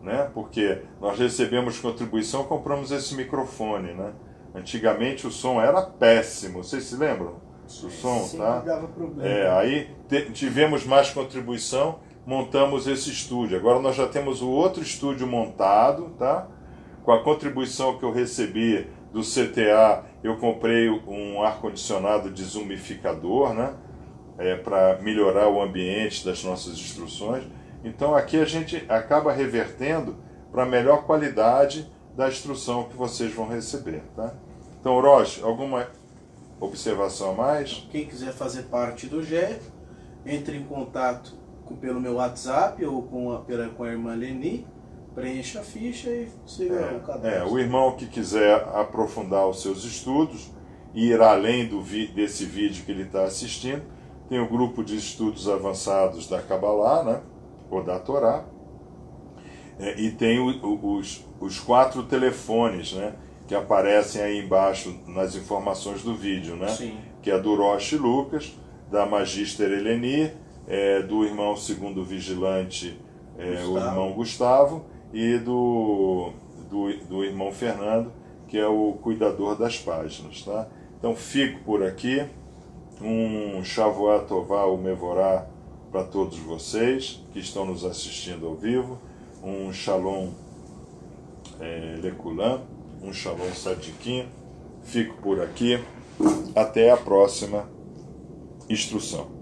né? Porque nós recebemos contribuição, compramos esse microfone, né? Antigamente o som era péssimo, vocês se lembram do som, Sempre tá? dava problema. Aí tivemos mais contribuição, montamos esse estúdio. Agora nós já temos o outro estúdio montado, tá? Com a contribuição que eu recebi do CTA, eu comprei um ar-condicionado desumificador, né? Para melhorar o ambiente das nossas instruções. Então aqui a gente acaba revertendo para a melhor qualidade da instrução que vocês vão receber, tá? Então, Roche, alguma observação a mais? Quem quiser fazer parte do GE, entre em contato pelo meu WhatsApp ou com a irmã Leni, preencha a ficha e siga o cadastro. O irmão que quiser aprofundar os seus estudos e ir além desse vídeo que ele está assistindo, tem o grupo de estudos avançados da Kabbalah, né? Ou da Torá, e tem os 4 telefones, né? Que aparecem aí embaixo nas informações do vídeo, né? Sim. Que é do Roche Lucas, da Magister Eleni, do irmão segundo vigilante, o irmão Gustavo, e do irmão Fernando, que é o cuidador das páginas, tá? Então fico por aqui. Um Shavuot Tová Umevorá para todos vocês que estão nos assistindo ao vivo. Um Shalom Lekulam, um Shalom Sadikim. Fico por aqui. Até a próxima instrução.